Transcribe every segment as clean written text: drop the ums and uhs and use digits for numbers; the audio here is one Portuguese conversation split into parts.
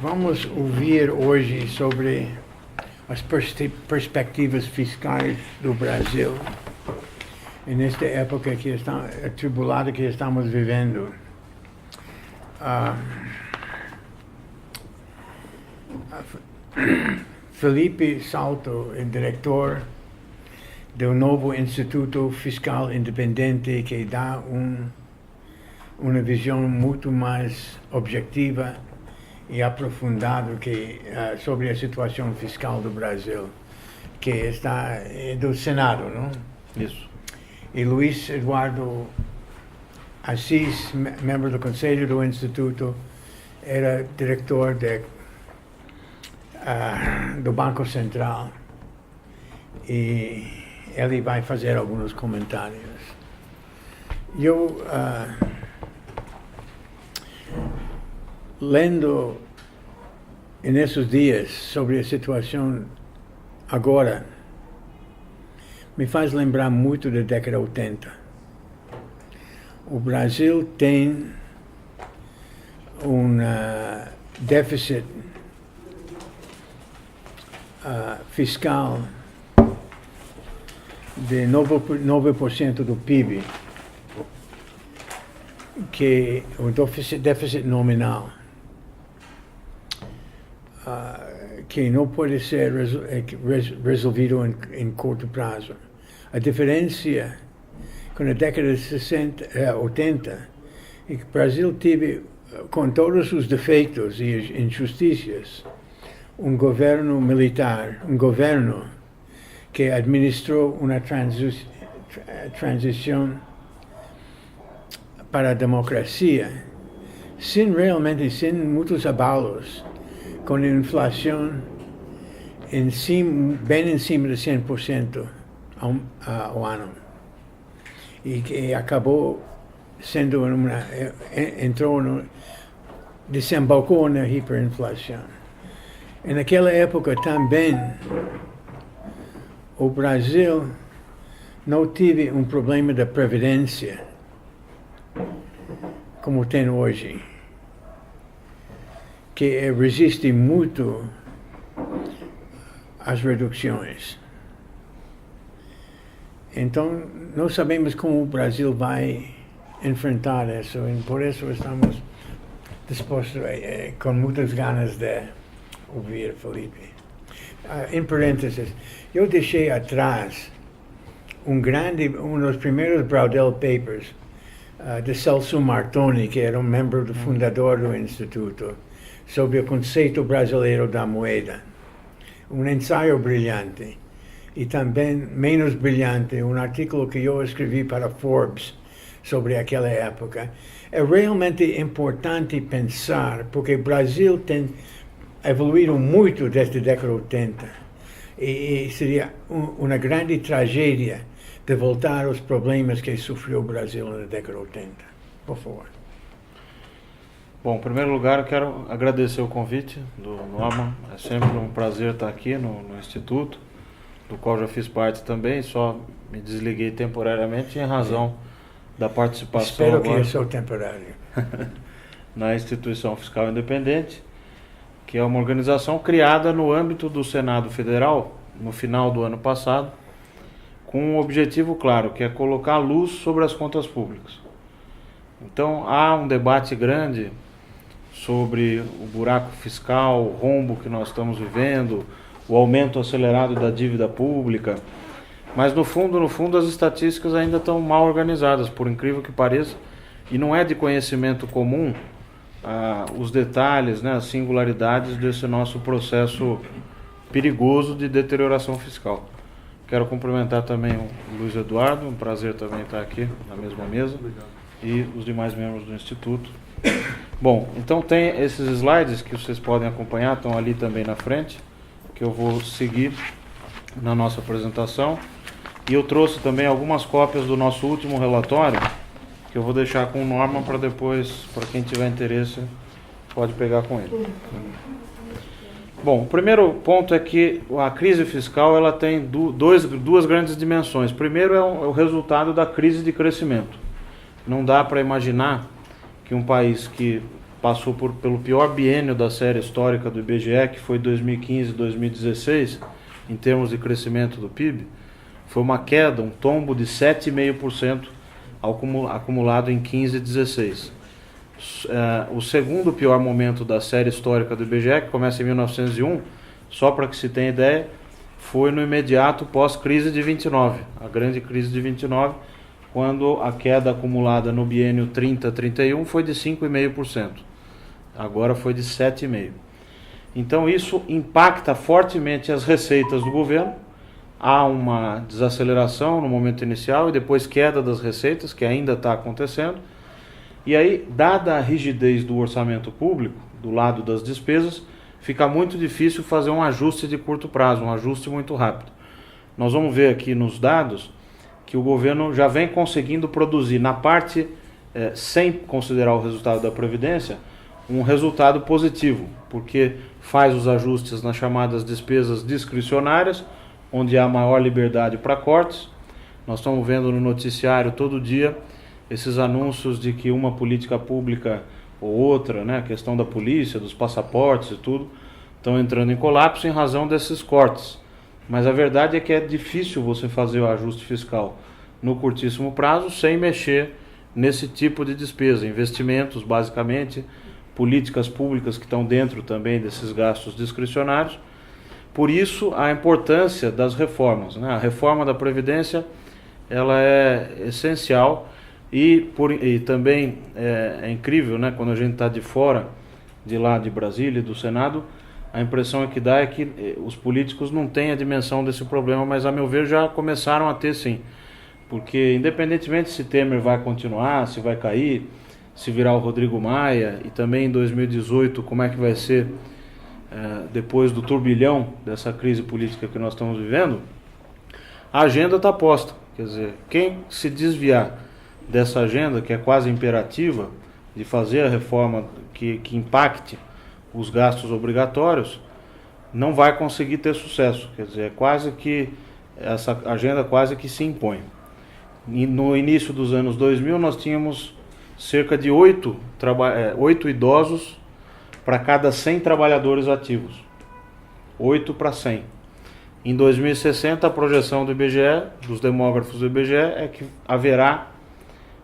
Vamos ouvir hoje sobre as perspectivas fiscais do Brasil nesta época atribulada que estamos vivendo. Felipe Salto é diretor do novo Instituto Fiscal Independente, que dá uma visão muito mais objetiva e aprofundada sobre a situação fiscal do Brasil, que está do Senado, não? Isso. E Luiz Eduardo Assis, membro do Conselho do Instituto, era diretor do Banco Central, e ele vai fazer alguns comentários. Eu, lendo nesses dias sobre a situação agora, me faz lembrar muito da década de 80. O Brasil tem um déficit fiscal de 9% do PIB, que é um déficit nominal, que não pode ser resolvido em curto prazo. A diferença com a década de 80 é que o Brasil teve, com todos os defeitos e injustiças, um governo militar, um governo que administrou uma transição para a democracia, sem muitos abalos, com a inflação bem em cima de 100% ao ano, e que acabou sendo desembocou na hiperinflação. E naquela época também o Brasil não teve um problema da previdência como tem hoje, que resiste muito às reduções. Então, não sabemos como o Brasil vai enfrentar isso, e por isso estamos dispostos, com muitas ganas de ouvir Felipe. Em parênteses, eu deixei atrás um dos primeiros Braudel Papers de Celso Martoni, que era um membro fundador do Instituto, sobre o conceito brasileiro da moeda. Um ensaio brilhante. E também, menos brilhante, um artigo que eu escrevi para Forbes sobre aquela época. É realmente importante pensar, porque o Brasil tem evoluído muito desde a década de 80. E seria uma grande tragédia de voltar aos problemas que sofreu o Brasil na década de 80. Por favor. Bom, em primeiro lugar, eu quero agradecer o convite do Norman. É sempre um prazer estar aqui no Instituto, do qual já fiz parte também, só me desliguei temporariamente em razão da participação. Espero agora, que eu sou temporário. na Instituição Fiscal Independente, que é uma organização criada no âmbito do Senado Federal, no final do ano passado, com um objetivo claro, que é colocar luz sobre as contas públicas. Então, há um debate grande sobre o buraco fiscal, o rombo que nós estamos vivendo, o aumento acelerado da dívida pública, mas no fundo as estatísticas ainda estão mal organizadas, por incrível que pareça, e não é de conhecimento comum os detalhes, as singularidades desse nosso processo perigoso de deterioração fiscal. Quero cumprimentar também o Luiz Eduardo, um prazer também estar aqui na mesma mesa. Obrigado. E os demais membros do Instituto. Bom, então tem esses slides que vocês podem acompanhar, estão ali também na frente, que eu vou seguir na nossa apresentação. E eu trouxe também algumas cópias do nosso último relatório, que eu vou deixar com o Norman para depois, para quem tiver interesse, pode pegar com ele. Bom, o primeiro ponto é que a crise fiscal ela tem duas grandes dimensões. Primeiro é o resultado da crise de crescimento. Não dá para imaginar que um país que passou pelo pior biênio da série histórica do IBGE, que foi 2015-2016, em termos de crescimento do PIB, foi uma queda, um tombo de 7,5% acumulado em 15 e 16. O segundo pior momento da série histórica do IBGE, que começa em 1901, só para que se tenha ideia, foi no imediato pós-crise de 29, a grande crise de 29, quando a queda acumulada no biênio 30-31 foi de 5,5%. Agora foi de 7,5%. Então isso impacta fortemente as receitas do governo. Há uma desaceleração no momento inicial e depois queda das receitas, que ainda está acontecendo. E aí, dada a rigidez do orçamento público, do lado das despesas, fica muito difícil fazer um ajuste de curto prazo, um ajuste muito rápido. Nós vamos ver aqui nos dados que o governo já vem conseguindo produzir, na parte, sem considerar o resultado da Previdência, um resultado positivo, porque faz os ajustes nas chamadas despesas discricionárias, onde há maior liberdade para cortes. Nós estamos vendo no noticiário todo dia esses anúncios de que uma política pública ou outra, né, a questão da polícia, dos passaportes e tudo, estão entrando em colapso em razão desses cortes. Mas a verdade é que é difícil você fazer o ajuste fiscal no curtíssimo prazo sem mexer nesse tipo de despesa, investimentos basicamente, políticas públicas que estão dentro também desses gastos discricionários. Por isso a importância das reformas, né? A reforma da Previdência, ela é essencial e também é incrível, né? Quando a gente está de fora, de lá de Brasília e do Senado, a impressão que dá é que os políticos não têm a dimensão desse problema, mas a meu ver já começaram a ter sim. Porque independentemente se Temer vai continuar, se vai cair, se virar o Rodrigo Maia, e também em 2018 como é que vai ser depois do turbilhão dessa crise política que nós estamos vivendo, a agenda está posta. Quer dizer, quem se desviar dessa agenda, que é quase imperativa, de fazer a reforma que impacte os gastos obrigatórios, não vai conseguir ter sucesso. Quer dizer, quase que essa agenda quase que se impõe. E no início dos anos 2000 nós tínhamos cerca de 8 idosos para cada 100 trabalhadores ativos. 8 para 100. Em 2060 a projeção do IBGE, dos demógrafos do IBGE, é que haverá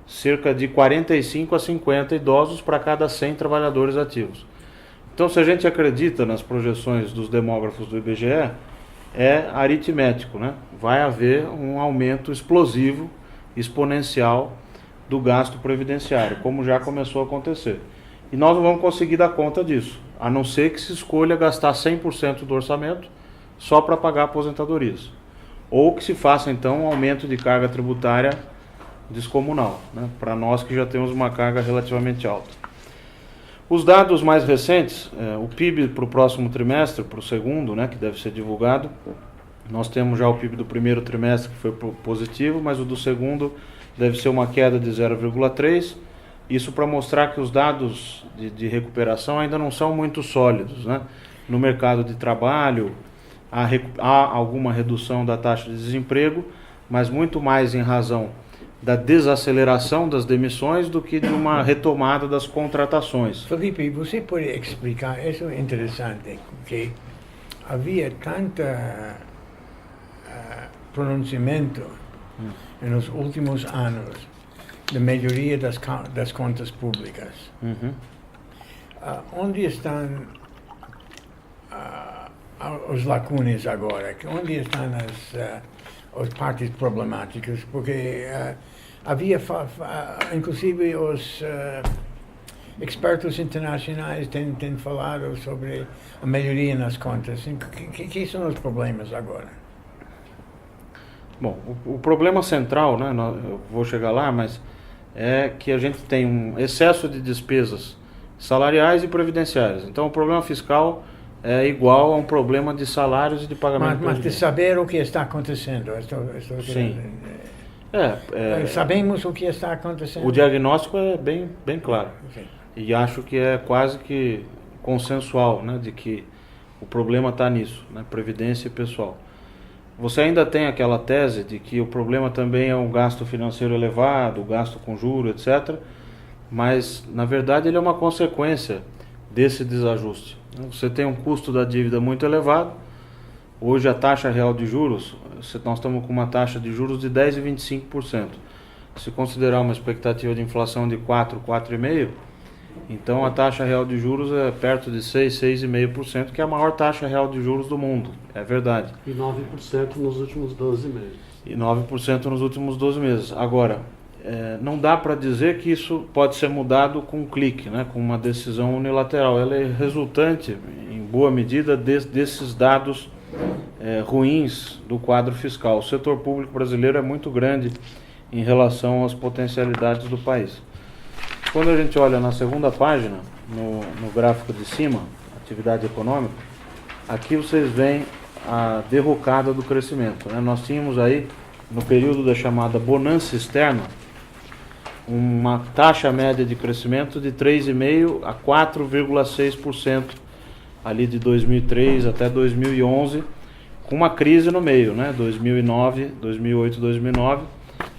cerca de 45 a 50 idosos para cada 100 trabalhadores ativos. Então, se a gente acredita nas projeções dos demógrafos do IBGE, é aritmético, né? Vai haver um aumento explosivo, exponencial do gasto previdenciário, como já começou a acontecer. E nós não vamos conseguir dar conta disso, a não ser que se escolha gastar 100% do orçamento só para pagar aposentadorias. Ou que se faça, então, um aumento de carga tributária descomunal, né? Para nós que já temos uma carga relativamente alta. Os dados mais recentes, o PIB para o próximo trimestre, para o segundo, né, que deve ser divulgado, nós temos já o PIB do primeiro trimestre que foi positivo, mas o do segundo deve ser uma queda de 0,3%. Isso para mostrar que os dados de recuperação ainda não são muito sólidos, né? No mercado de trabalho há alguma redução da taxa de desemprego, mas muito mais em razão da desaceleração das demissões do que de uma retomada das contratações. Felipe, você pode explicar, isso é interessante, que havia tanta pronunciamento nos últimos anos da melhoria das contas públicas. Uhum. Onde estão os lacunas agora? Onde estão as partes problemáticas? Porque havia, inclusive, os expertos internacionais têm falado sobre a melhoria nas contas. Que são os problemas agora? Bom, o problema central, né, eu vou chegar lá, mas é que a gente tem um excesso de despesas salariais e previdenciárias. Então, o problema fiscal é igual a um problema de salários e de pagamento. Mas de saber o que está acontecendo. Sim. Sabemos o que está acontecendo. O diagnóstico é bem claro. Sim. E acho que é quase que consensual, né, de que o problema está nisso, né, previdência e pessoal. Você ainda tem aquela tese de que o problema também é um gasto financeiro elevado, o gasto com juros, etc. mas na verdade ele é uma consequência desse desajuste. Você tem um custo da dívida muito elevado. Hoje a taxa real de juros, nós estamos com uma taxa de juros de 10,25%. Se considerar uma expectativa de inflação de 4, 4,5%, então a taxa real de juros é perto de 6, 6,5%, que é a maior taxa real de juros do mundo, é verdade. E 9% nos últimos 12 meses. E 9% nos últimos 12 meses. Agora, não dá para dizer que isso pode ser mudado com um clique, né, com uma decisão unilateral. Ela é resultante, em boa medida, desses dados ruins do quadro fiscal. O setor público brasileiro é muito grande em relação às potencialidades do país. Quando a gente olha na segunda página, no gráfico de cima, atividade econômica, aqui vocês veem a derrocada do crescimento, né? Nós tínhamos aí, no período da chamada bonança externa, uma taxa média de crescimento de 3,5% a 4,6%, ali de 2003 até 2011, com uma crise no meio, né? 2009, 2008, 2009,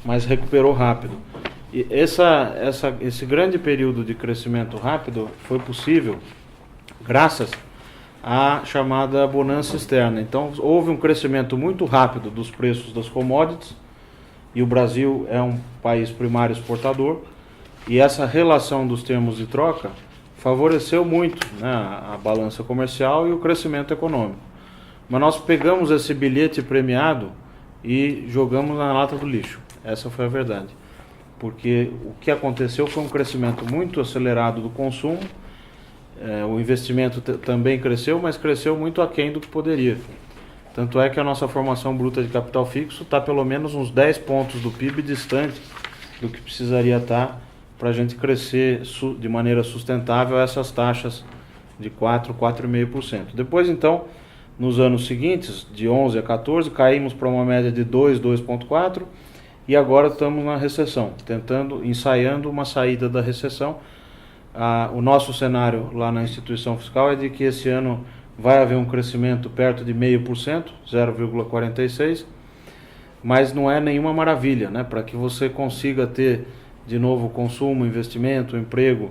mas recuperou rápido. E esse grande período de crescimento rápido foi possível graças à chamada bonança externa. Então, houve um crescimento muito rápido dos preços das commodities, e o Brasil é um país primário exportador, e essa relação dos termos de troca favoreceu muito, né, a balança comercial e o crescimento econômico. Mas nós pegamos esse bilhete premiado e jogamos na lata do lixo. Essa foi a verdade. Porque o que aconteceu foi um crescimento muito acelerado do consumo, o investimento também cresceu, mas cresceu muito aquém do que poderia. Tanto é que a nossa formação bruta de capital fixo está pelo menos uns 10 pontos do PIB distante do que precisaria estar para a gente crescer de maneira sustentável essas taxas de 4, 4,5%. Depois, então, nos anos seguintes, de 11 a 14, caímos para uma média de 2, 2,4%, e agora estamos na recessão, ensaiando uma saída da recessão. O nosso cenário lá na instituição fiscal é de que esse ano vai haver um crescimento perto de 0,5%, 0,46%, mas não é nenhuma maravilha, né? Para que você consiga ter de novo consumo, investimento, emprego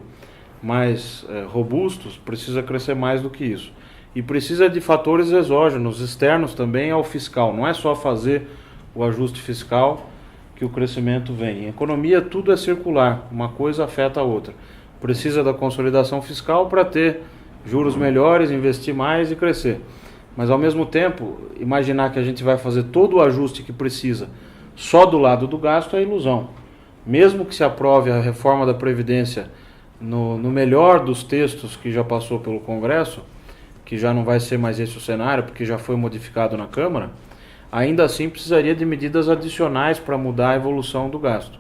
mais robustos, precisa crescer mais do que isso. E precisa de fatores exógenos, externos também ao fiscal. Não é só fazer o ajuste fiscal que o crescimento vem. Em economia tudo é circular, uma coisa afeta a outra. Precisa da consolidação fiscal para ter juros melhores, investir mais e crescer. Mas ao mesmo tempo, imaginar que a gente vai fazer todo o ajuste que precisa só do lado do gasto é ilusão. Mesmo que se aprove a reforma da Previdência no melhor dos textos que já passou pelo Congresso, que já não vai ser mais esse o cenário, porque já foi modificado na Câmara, ainda assim precisaria de medidas adicionais para mudar a evolução do gasto.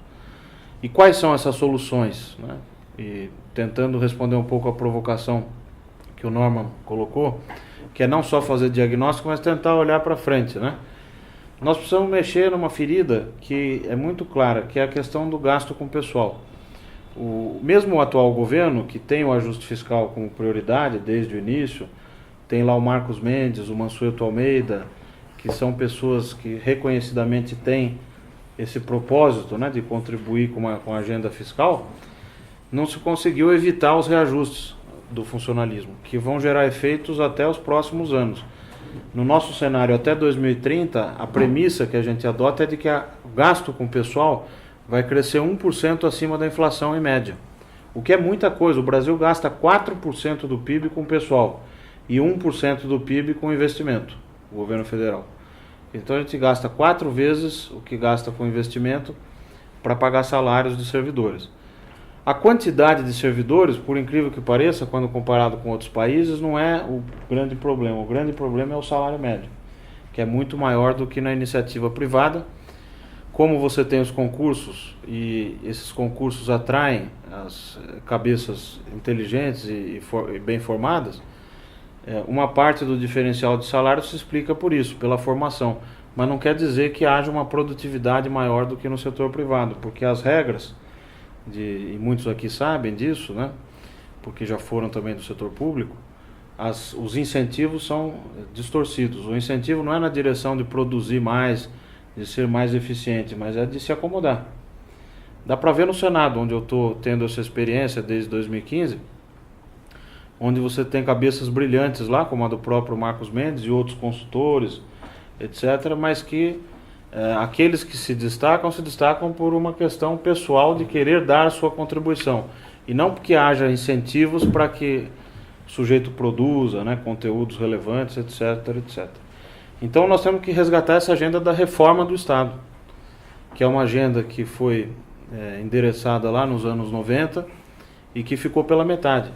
E quais são essas soluções, né? E tentando responder um pouco à provocação que o Norman colocou, que é não só fazer diagnóstico, mas tentar olhar para frente, né? Nós precisamos mexer numa ferida que é muito clara, que é a questão do gasto com o pessoal. Mesmo o atual governo, que tem o ajuste fiscal como prioridade desde o início, tem lá o Marcos Mendes, o Mansueto Almeida, que são pessoas que reconhecidamente têm esse propósito, né, de contribuir com a agenda fiscal, não se conseguiu evitar os reajustes do funcionalismo, que vão gerar efeitos até os próximos anos. No nosso cenário até 2030, a premissa que a gente adota é de que o gasto com o pessoal vai crescer 1% acima da inflação em média, o que é muita coisa. O Brasil gasta 4% do PIB com o pessoal e 1% do PIB com investimento, o governo federal. Então a gente gasta 4 vezes o que gasta com investimento para pagar salários de servidores. A quantidade de servidores, por incrível que pareça, quando comparado com outros países, não é o grande problema. O grande problema é o salário médio, que é muito maior do que na iniciativa privada. Como você tem os concursos, e esses concursos atraem as cabeças inteligentes e bem formadas, uma parte do diferencial de salário se explica por isso, pela formação. Mas não quer dizer que haja uma produtividade maior do que no setor privado, porque as regras, e muitos aqui sabem disso, né? Porque já foram também do setor público, os incentivos são distorcidos. O incentivo não é na direção de produzir mais, de ser mais eficiente, mas é de se acomodar. Dá para ver no Senado, onde eu estou tendo essa experiência desde 2015, onde você tem cabeças brilhantes lá, como a do próprio Marcos Mendes e outros consultores, etc., mas que aqueles que se destacam por uma questão pessoal de querer dar a sua contribuição, e não porque haja incentivos para que o sujeito produza, né, conteúdos relevantes, etc., etc. Então nós temos que resgatar essa agenda da reforma do Estado, que é uma agenda que foi endereçada lá nos anos 90 e que ficou pela metade.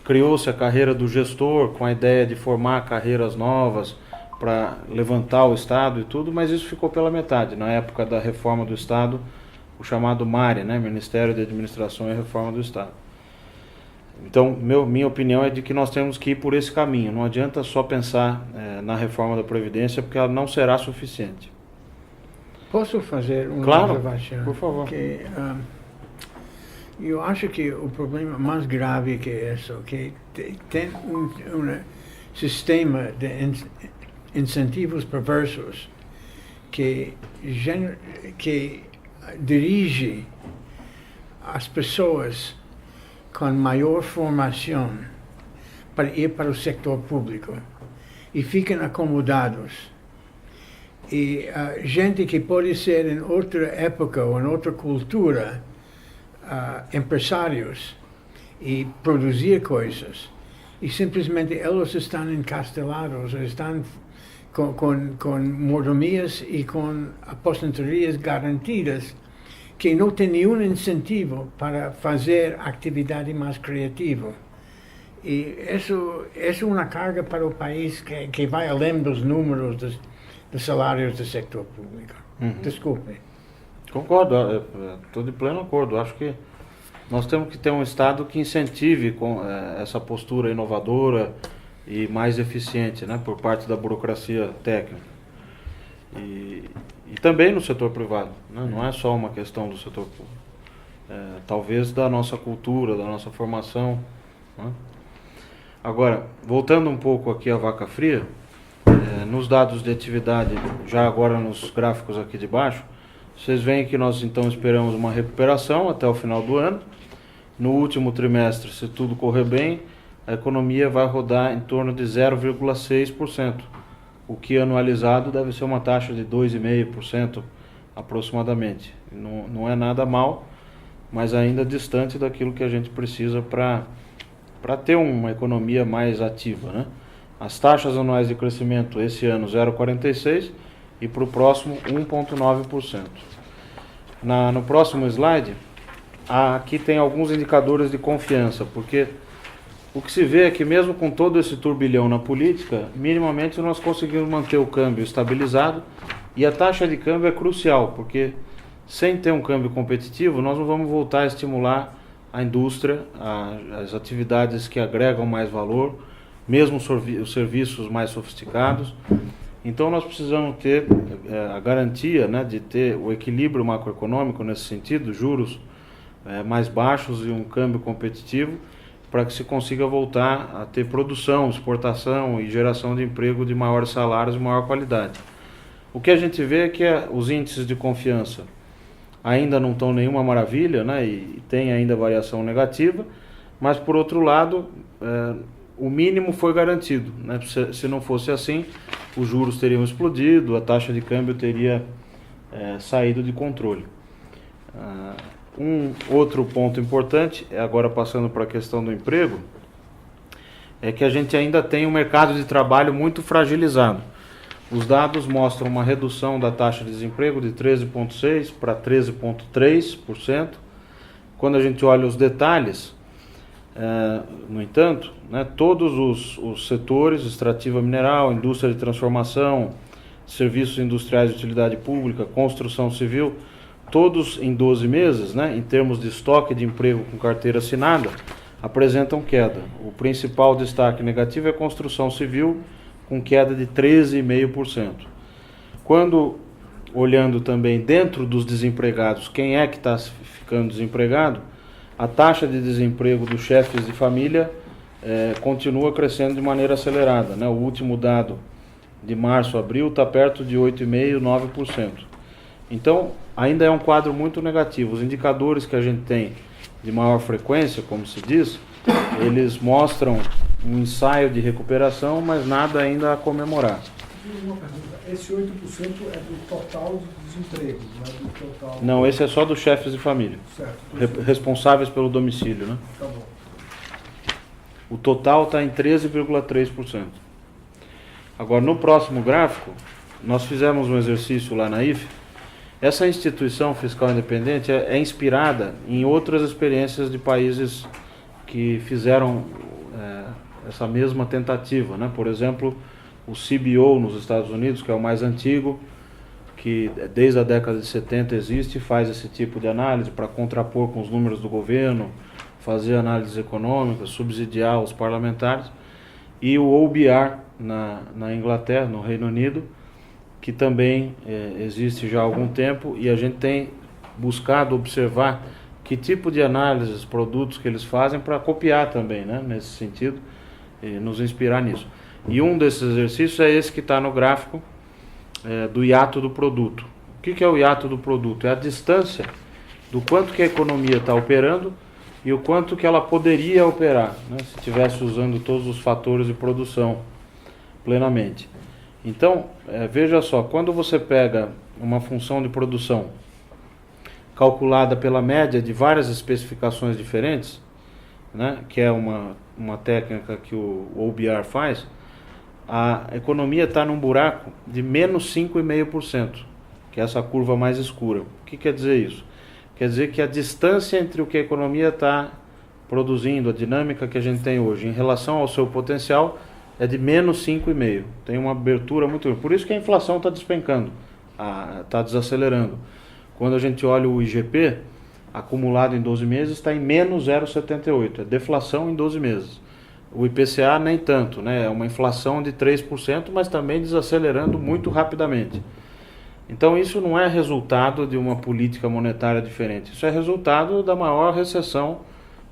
Criou-se a carreira do gestor com a ideia de formar carreiras novas para levantar o Estado e tudo, mas isso ficou pela metade. Na época da reforma do Estado, o chamado MARE, né, Ministério de Administração e Reforma do Estado. Então, minha opinião é de que nós temos que ir por esse caminho. Não adianta só pensar na reforma da Previdência, porque ela não será suficiente. Posso fazer uma Claro, observação? por favor. Que, eu acho que o problema mais grave que isso, que tem um sistema de incentivos perversos que dirige as pessoas com maior formação para ir para o setor público e ficam acomodados. E gente que pode ser em outra época ou em outra cultura, empresários e produzir coisas, e simplesmente eles estão encastelados, estão com mordomias e com aposentadorias garantidas, que não tem nenhum incentivo para fazer atividade mais criativa. E isso é uma carga para o país que vai além dos números dos salários do setor público. Desculpe. Concordo, estou de pleno acordo. Acho que nós temos que ter um Estado que incentive com essa postura inovadora e mais eficiente, né, por parte da burocracia técnica. E também no setor privado, né? Não é só uma questão do setor público. Talvez da nossa cultura, da nossa formação, né? Agora, voltando um pouco aqui à vaca fria, nos dados de atividade, já agora nos gráficos aqui de baixo, vocês veem que nós então esperamos uma recuperação até o final do ano. No último trimestre, se tudo correr bem, a economia vai rodar em torno de 0,6%, o que anualizado deve ser uma taxa de 2,5% aproximadamente. Não é nada mal, mas ainda distante daquilo que a gente precisa para ter uma economia mais ativa, né? As taxas anuais de crescimento esse ano 0,46% e para o próximo 1,9%. No próximo slide, aqui tem alguns indicadores de confiança, porque o que se vê é que mesmo com todo esse turbilhão na política, minimamente nós conseguimos manter o câmbio estabilizado, e a taxa de câmbio é crucial, porque sem ter um câmbio competitivo, nós não vamos voltar a estimular a indústria, as atividades que agregam mais valor, mesmo os serviços mais sofisticados. Então nós precisamos ter a garantia, né, de ter o equilíbrio macroeconômico nesse sentido, juros mais baixos e um câmbio competitivo, para que se consiga voltar a ter produção, exportação e geração de emprego de maiores salários e maior qualidade. O que a gente vê é que os índices de confiança ainda não estão nenhuma maravilha, né, e tem ainda variação negativa, mas por outro lado, o mínimo foi garantido, né? Se não fosse assim, os juros teriam explodido, a taxa de câmbio teria saído de controle. Um outro ponto importante, agora passando para a questão do emprego, é que a gente ainda tem um mercado de trabalho muito fragilizado. Os dados mostram uma redução da taxa de desemprego de 13,6% para 13,3%. Quando a gente olha os detalhes, no entanto, né, todos os setores, extrativa mineral, indústria de transformação, serviços industriais de utilidade pública, construção civil, todos em 12 meses, né, em termos de estoque de emprego com carteira assinada, apresentam queda. O principal destaque negativo é a construção civil, com queda de 13,5%. Quando, olhando também dentro dos desempregados, quem é que está ficando desempregado, a taxa de desemprego dos chefes de família continua crescendo de maneira acelerada, né? O último dado de março a abril está perto de 8,5%, 9%. Então, ainda é um quadro muito negativo. Os indicadores que a gente tem de maior frequência, como se diz, eles mostram um ensaio de recuperação, mas nada ainda a comemorar. Uma pergunta, esse 8% é do total de desemprego, não é do total... Não, esse é só dos chefes de família, Certo. responsáveis pelo domicílio, né? Tá bom. O total está em 13,3%. Agora, no próximo gráfico, nós fizemos um exercício lá na IFE. Essa instituição fiscal independente é inspirada em outras experiências de países que fizeram essa mesma tentativa, né? Por exemplo, o CBO nos Estados Unidos, que é o mais antigo, que desde a década de 70 existe, faz esse tipo de análise para contrapor com os números do governo, fazer análises econômicas, subsidiar os parlamentares, e o OBR na Inglaterra, no Reino Unido, que também existe já há algum tempo, e a gente tem buscado observar que tipo de análises, produtos que eles fazem para copiar também, né, nesse sentido, e nos inspirar nisso. E um desses exercícios é esse que está no gráfico do hiato do produto. O que é o hiato do produto? É a distância do quanto que a economia está operando e o quanto que ela poderia operar, né, se estivesse usando todos os fatores de produção plenamente. Então, veja só, quando você pega uma função de produção calculada pela média de várias especificações diferentes, né, que é uma técnica que o OBR faz, a economia está num buraco de menos 5,5%, que é essa curva mais escura. O que quer dizer isso? Quer dizer que a distância entre o que a economia está produzindo, a dinâmica que a gente tem hoje, em relação ao seu potencial, é de menos 5,5%. Tem uma abertura muito grande. Por isso que a inflação está despencando, está desacelerando. Quando a gente olha o IGP, acumulado em 12 meses, está em menos 0,78%. É deflação em 12 meses. O IPCA nem tanto, né? É uma inflação de 3%, mas também desacelerando muito rapidamente. Então isso não é resultado de uma política monetária diferente. Isso é resultado da maior recessão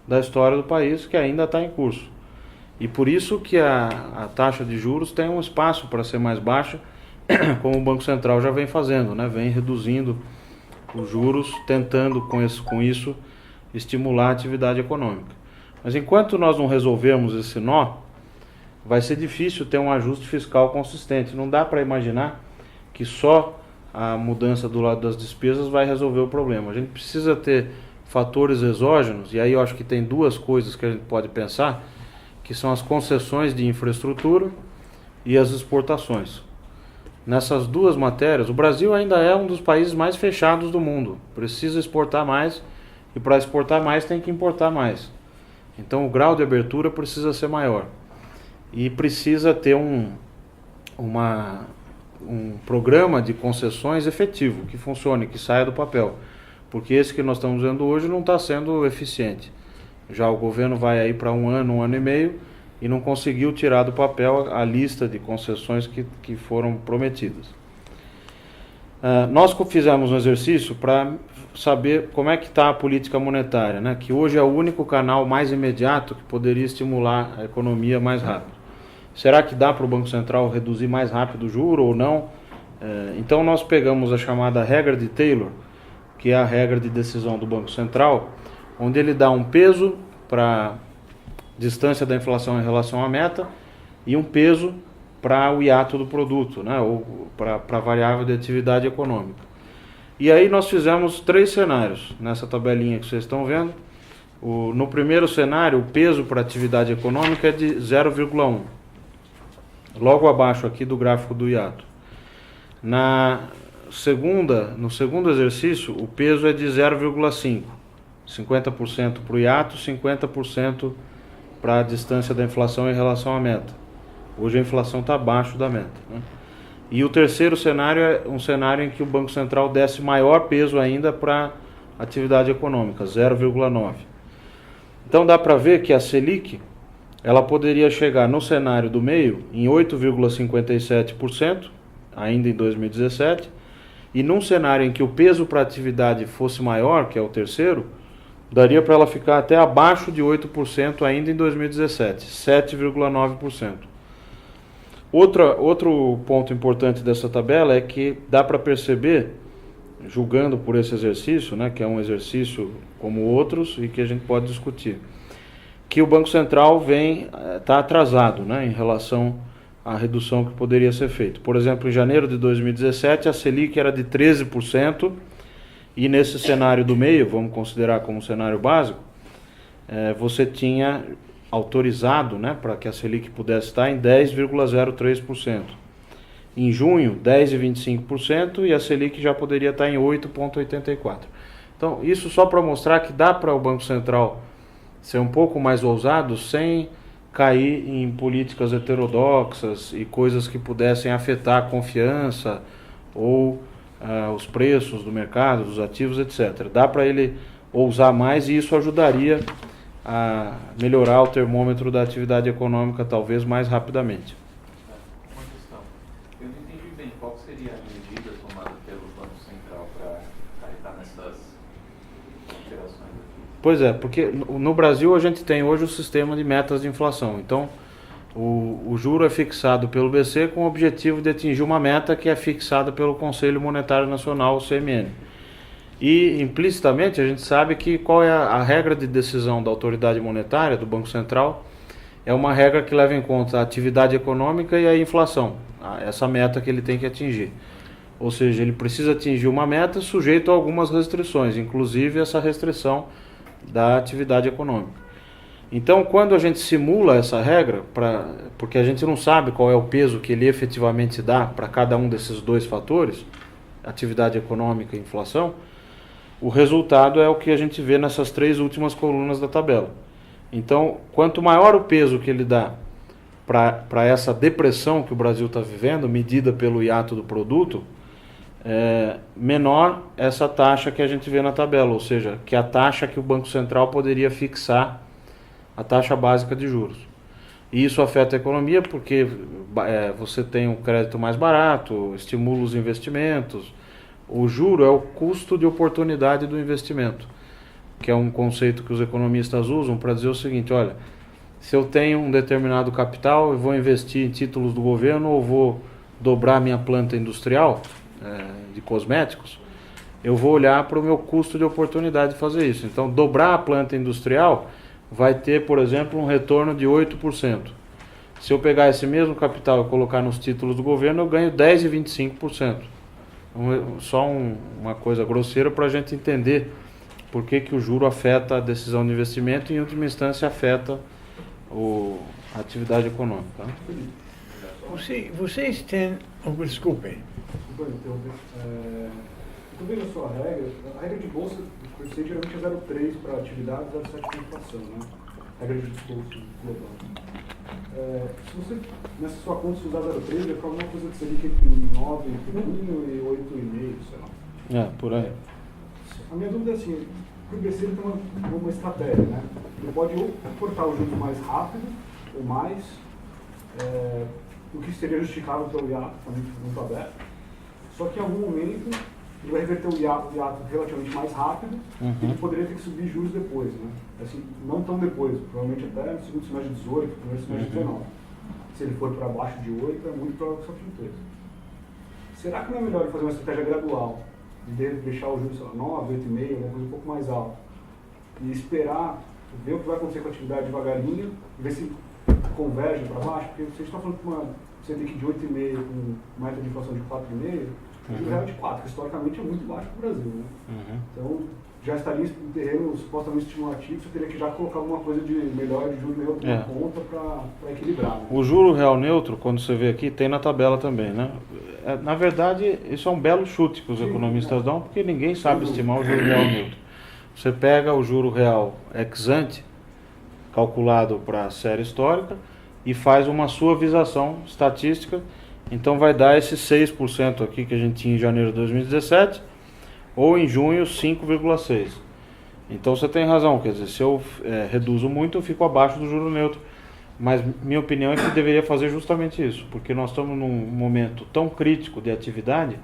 da história do país, que ainda está em curso. E por isso que a taxa de juros tem um espaço para ser mais baixa, como o Banco Central já vem fazendo, né? Vem reduzindo os juros, tentando com isso estimular a atividade econômica. Mas enquanto nós não resolvermos esse nó, vai ser difícil ter um ajuste fiscal consistente. Não dá para imaginar que só a mudança do lado das despesas vai resolver o problema. A gente precisa ter fatores exógenos, e aí eu acho que tem duas coisas que a gente pode pensar, que são as concessões de infraestrutura e as exportações. Nessas duas matérias, o Brasil ainda é um dos países mais fechados do mundo. Precisa exportar mais, e para exportar mais tem que importar mais. Então o grau de abertura precisa ser maior. E precisa ter um programa de concessões efetivo, que funcione, que saia do papel. Porque esse que nós estamos vendo hoje não está sendo eficiente. Já o governo vai aí para um ano e meio, e não conseguiu tirar do papel a lista de concessões que foram prometidas. Nós fizemos um exercício para saber como é que está a política monetária, né? Que hoje é o único canal mais imediato que poderia estimular a economia mais rápido. Será que dá para o Banco Central reduzir mais rápido o juro ou não? Então nós pegamos a chamada regra de Taylor, que é a regra de decisão do Banco Central, onde ele dá um peso para distância da inflação em relação à meta e um peso para o hiato do produto, né, ou para a variável de atividade econômica. E aí nós fizemos 3 cenários nessa tabelinha que vocês estão vendo. No primeiro cenário, o peso para atividade econômica é de 0,1, logo abaixo aqui do gráfico do hiato. No segundo exercício, o peso é de 0,5, 50% para o hiato, 50% para a distância da inflação em relação à meta. Hoje a inflação está abaixo da meta, né? E o terceiro cenário é um cenário em que o Banco Central desce maior peso ainda para a atividade econômica, 0,9. Então dá para ver que a Selic ela poderia chegar no cenário do meio em 8,57%, ainda em 2017, e num cenário em que o peso para a atividade fosse maior, que é o terceiro, daria para ela ficar até abaixo de 8% ainda em 2017, 7,9%. Outro ponto importante dessa tabela é que dá para perceber julgando por esse exercício, né, que é um exercício como outros e que a gente pode discutir, que o Banco Central está atrasado, né, em relação à redução que poderia ser feita. Por exemplo, em janeiro de 2017, a Selic era de 13%, e nesse cenário do meio, vamos considerar como cenário básico, você tinha autorizado, né, para que a Selic pudesse estar em 10,03%. Em junho, 10,25% e a Selic já poderia estar em 8,84%. Então, isso só para mostrar que dá para o Banco Central ser um pouco mais ousado sem cair em políticas heterodoxas e coisas que pudessem afetar a confiança ou os preços do mercado, dos ativos, etc. Dá para ele ousar mais e isso ajudaria a melhorar o termômetro da atividade econômica talvez mais rapidamente. Uma questão. Eu não entendi bem qual seria a medida tomada pelo Banco Central para estar nessas alterações aqui. Pois é, porque no Brasil a gente tem hoje o sistema de metas de inflação. Então, o juro é fixado pelo BC com o objetivo de atingir uma meta que é fixada pelo Conselho Monetário Nacional, o CMN. E, implicitamente, a gente sabe que qual é a regra de decisão da autoridade monetária, do Banco Central, é uma regra que leva em conta a atividade econômica e a inflação, essa meta que ele tem que atingir. Ou seja, ele precisa atingir uma meta sujeito a algumas restrições, inclusive essa restrição da atividade econômica. Então, quando a gente simula essa regra, porque a gente não sabe qual é o peso que ele efetivamente dá para cada um desses dois fatores, atividade econômica e inflação, o resultado é o que a gente vê nessas três últimas colunas da tabela. Então, quanto maior o peso que ele dá para essa depressão que o Brasil está vivendo, medida pelo hiato do produto, menor essa taxa que a gente vê na tabela, ou seja, que é a taxa que o Banco Central poderia fixar, a taxa básica de juros. E isso afeta a economia porque você tem um crédito mais barato, estimula os investimentos. O juro é o custo de oportunidade do investimento, que é um conceito que os economistas usam para dizer o seguinte: olha, se eu tenho um determinado capital, eu vou investir em títulos do governo ou vou dobrar minha planta industrial de cosméticos, eu vou olhar para o meu custo de oportunidade de fazer isso. Então, dobrar a planta industrial vai ter, por exemplo, um retorno de 8%. Se eu pegar esse mesmo capital e colocar nos títulos do governo, eu ganho 10,25%. Só uma coisa grosseira para a gente entender por que o juro afeta a decisão de investimento e, em última instância, afeta a atividade econômica. Né? Vocês têm... desculpem. Desculpa interromper. Eu vendo a sua regra. A regra de bolsa, por ser geralmente é 0,3 para atividade e 0,7 para inflação, né? Regra de discurso global. Se você, nessa sua conta, se usar 0,3, vai ficar alguma coisa de Selic entre 9 e 8,5, sei lá. Por aí. A minha dúvida é assim, o BC tem uma estratégia, né? Ele pode ou cortar o juros mais rápido ou mais, o que seria justificável pelo hiato, também muito aberto. Só que em algum momento ele vai reverter o hiato relativamente mais rápido e ele poderia ter que subir juros depois, né? Assim, não tão depois, provavelmente até no segundo semestre de 18, primeiro semestre de 19. Se ele for para baixo de 8, é muito provável que sofra um preço. Será que não é melhor fazer uma estratégia gradual, de deixar o juros 9, 8,5, alguma coisa um pouco mais alta, e esperar, ver o que vai acontecer com a atividade devagarinho, ver se converge para baixo? Porque você está falando que você tem que ir de 8,5 com uma meta de inflação de 4,5, o juro real de 4, que historicamente é muito baixo para o Brasil, né? Então, já estaria em terreno supostamente estimulativo, você teria que já colocar alguma coisa de melhor de juro neutro na conta para equilibrar. Né? O juro real neutro, quando você vê aqui, tem na tabela também, né? Na verdade, isso é um belo chute que os economistas dão, porque ninguém sabe estimar o juro real neutro. Você pega o juro real ex ante, calculado para a série histórica, e faz uma suavização estatística, então vai dar esse 6% aqui que a gente tinha em janeiro de 2017, ou em junho 5,6%. Então você tem razão, quer dizer, se eu reduzo muito, eu fico abaixo do juro neutro. Mas minha opinião é que deveria fazer justamente isso, porque nós estamos num momento tão crítico de atividade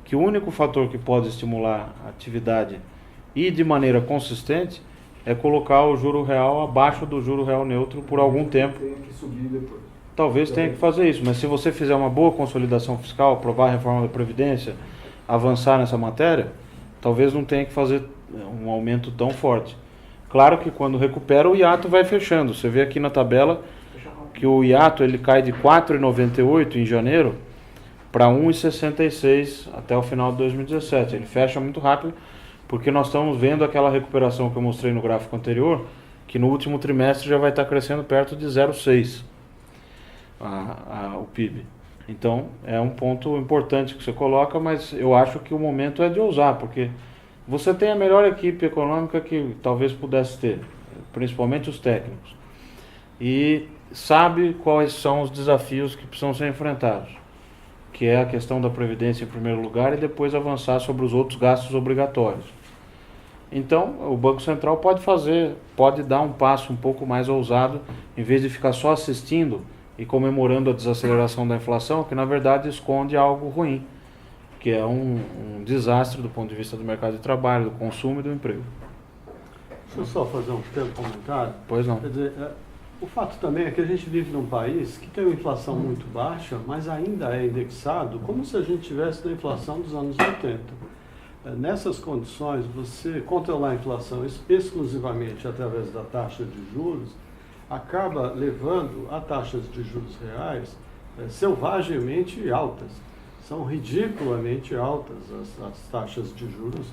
que o único fator que pode estimular a atividade e de maneira consistente é colocar o juro real abaixo do juro real neutro por algum tempo. Tem que subir depois. Talvez tenha que fazer isso, mas se você fizer uma boa consolidação fiscal, aprovar a reforma da Previdência, avançar nessa matéria, talvez não tenha que fazer um aumento tão forte. Claro que quando recupera, o hiato vai fechando. Você vê aqui na tabela que o hiato ele cai de 4,98 em janeiro para 1,66 até o final de 2017. Ele fecha muito rápido, porque nós estamos vendo aquela recuperação que eu mostrei no gráfico anterior, que no último trimestre já vai estar crescendo perto de 0,6 o PIB. Então, é um ponto importante que você coloca, mas eu acho que o momento é de ousar, porque você tem a melhor equipe econômica que talvez pudesse ter, principalmente os técnicos, e sabe quais são os desafios que precisam ser enfrentados, que é a questão da Previdência em primeiro lugar e depois avançar sobre os outros gastos obrigatórios. Então, o Banco Central pode dar um passo um pouco mais ousado, em vez de ficar só assistindo e comemorando a desaceleração da inflação, que na verdade esconde algo ruim, que é um desastre do ponto de vista do mercado de trabalho, do consumo e do emprego. Deixa eu só fazer um pequeno comentário. Pois não. Quer dizer, o fato também é que a gente vive num país que tem uma inflação muito baixa, mas ainda é indexado como se a gente tivesse na inflação dos anos 80. Nessas condições, você controlar a inflação exclusivamente através da taxa de juros acaba levando a taxas de juros reais selvagemente altas. São ridiculamente altas as taxas de juros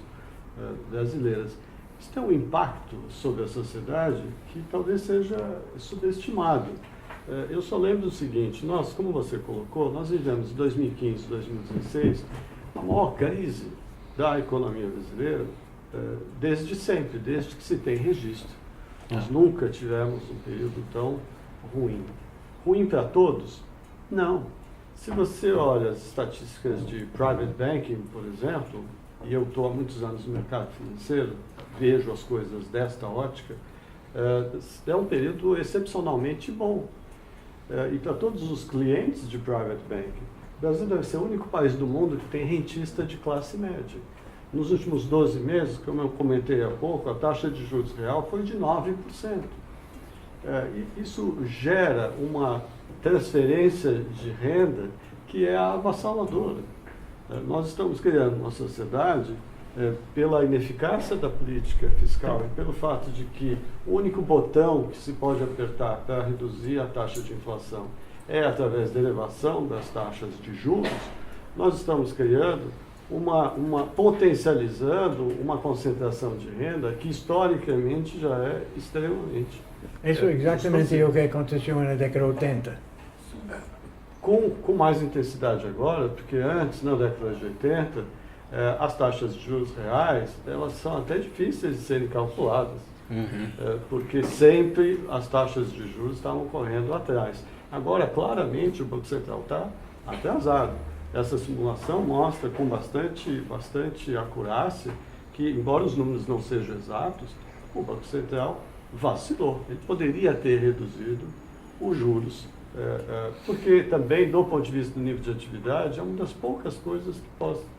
brasileiras. Isso tem um impacto sobre a sociedade que talvez seja subestimado. Eu só lembro do seguinte, nós, como você colocou, nós vivemos 2015, 2016, a maior crise da economia brasileira desde sempre, desde que se tem registro. Nós nunca tivemos um período tão ruim. Ruim para todos? Não. Se você olha as estatísticas de private banking, por exemplo, e eu estou há muitos anos no mercado financeiro, vejo as coisas desta ótica, é um período excepcionalmente bom. E para todos os clientes de private banking, o Brasil deve ser o único país do mundo que tem rentista de classe média. Nos últimos 12 meses, como eu comentei há pouco, a taxa de juros real foi de 9%. E isso gera uma transferência de renda que é avassaladora. Nós estamos criando uma sociedade, pela ineficácia da política fiscal e pelo fato de que o único botão que se pode apertar para reduzir a taxa de inflação é através da elevação das taxas de juros, nós estamos criando potencializando uma concentração de renda que historicamente já é extremamente. Isso é exatamente o que aconteceu na década de 80. Com mais intensidade agora, porque antes, na década de 80, as taxas de juros reais, elas são até difíceis de serem calculadas, porque sempre as taxas de juros estavam correndo atrás. Agora, claramente, o Banco Central está atrasado. Essa simulação mostra com bastante acurácia que, embora os números não sejam exatos, o Banco Central vacilou. Ele poderia ter reduzido os juros, porque também, do ponto de vista do nível de atividade, é uma das poucas coisas que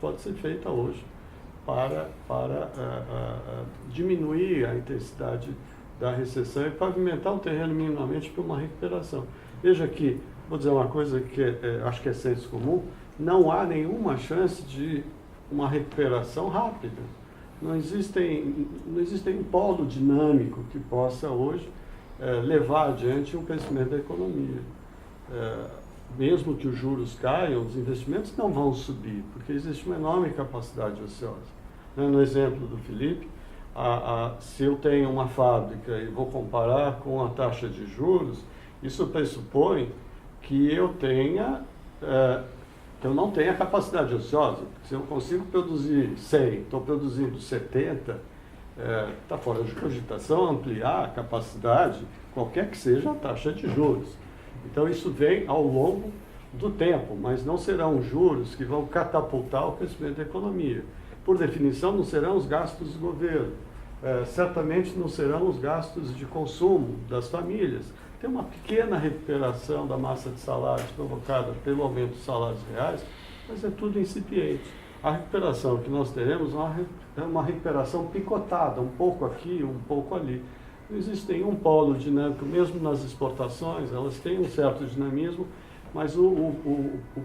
pode ser feita hoje para diminuir a intensidade da recessão e pavimentar o terreno minimamente para uma recuperação. Veja que, vou dizer uma coisa que acho que é senso comum, não há nenhuma chance de uma recuperação rápida. Não existe um polo dinâmico que possa hoje levar adiante um crescimento da economia. Mesmo que os juros caiam, os investimentos não vão subir, porque existe uma enorme capacidade ociosa. No exemplo do Felipe, se eu tenho uma fábrica e vou comparar com a taxa de juros, isso pressupõe que eu não tenha capacidade ociosa. Se eu consigo produzir 100, estou produzindo 70, está fora de cogitação ampliar a capacidade, qualquer que seja a taxa de juros. Então isso vem ao longo do tempo, mas não serão juros que vão catapultar o crescimento da economia. Por definição, não serão os gastos do governo, certamente não serão os gastos de consumo das famílias. Tem uma pequena recuperação da massa de salários provocada pelo aumento dos salários reais, mas é tudo incipiente. A recuperação que nós teremos é uma recuperação picotada, um pouco aqui, um pouco ali. Não existe nenhum polo dinâmico, mesmo nas exportações, elas têm um certo dinamismo, mas o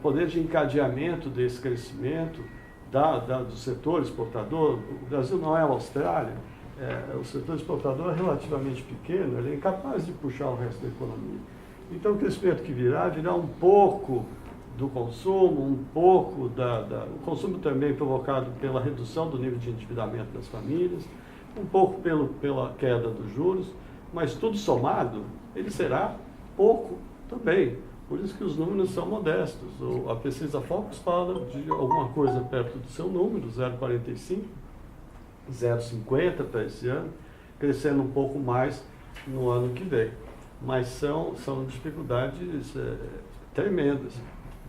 poder de encadeamento desse crescimento do setor exportador, o Brasil não é a Austrália, o setor exportador é relativamente pequeno, ele é incapaz de puxar o resto da economia. Então, o crescimento que virá um pouco do consumo, um pouco o consumo também provocado pela redução do nível de endividamento das famílias, um pouco pela queda dos juros, mas tudo somado, ele será pouco também. Por isso que os números são modestos. A pesquisa Focus fala de alguma coisa perto do seu número, 0,45, 0,50 para esse ano, crescendo um pouco mais no ano que vem. Mas são dificuldades tremendas.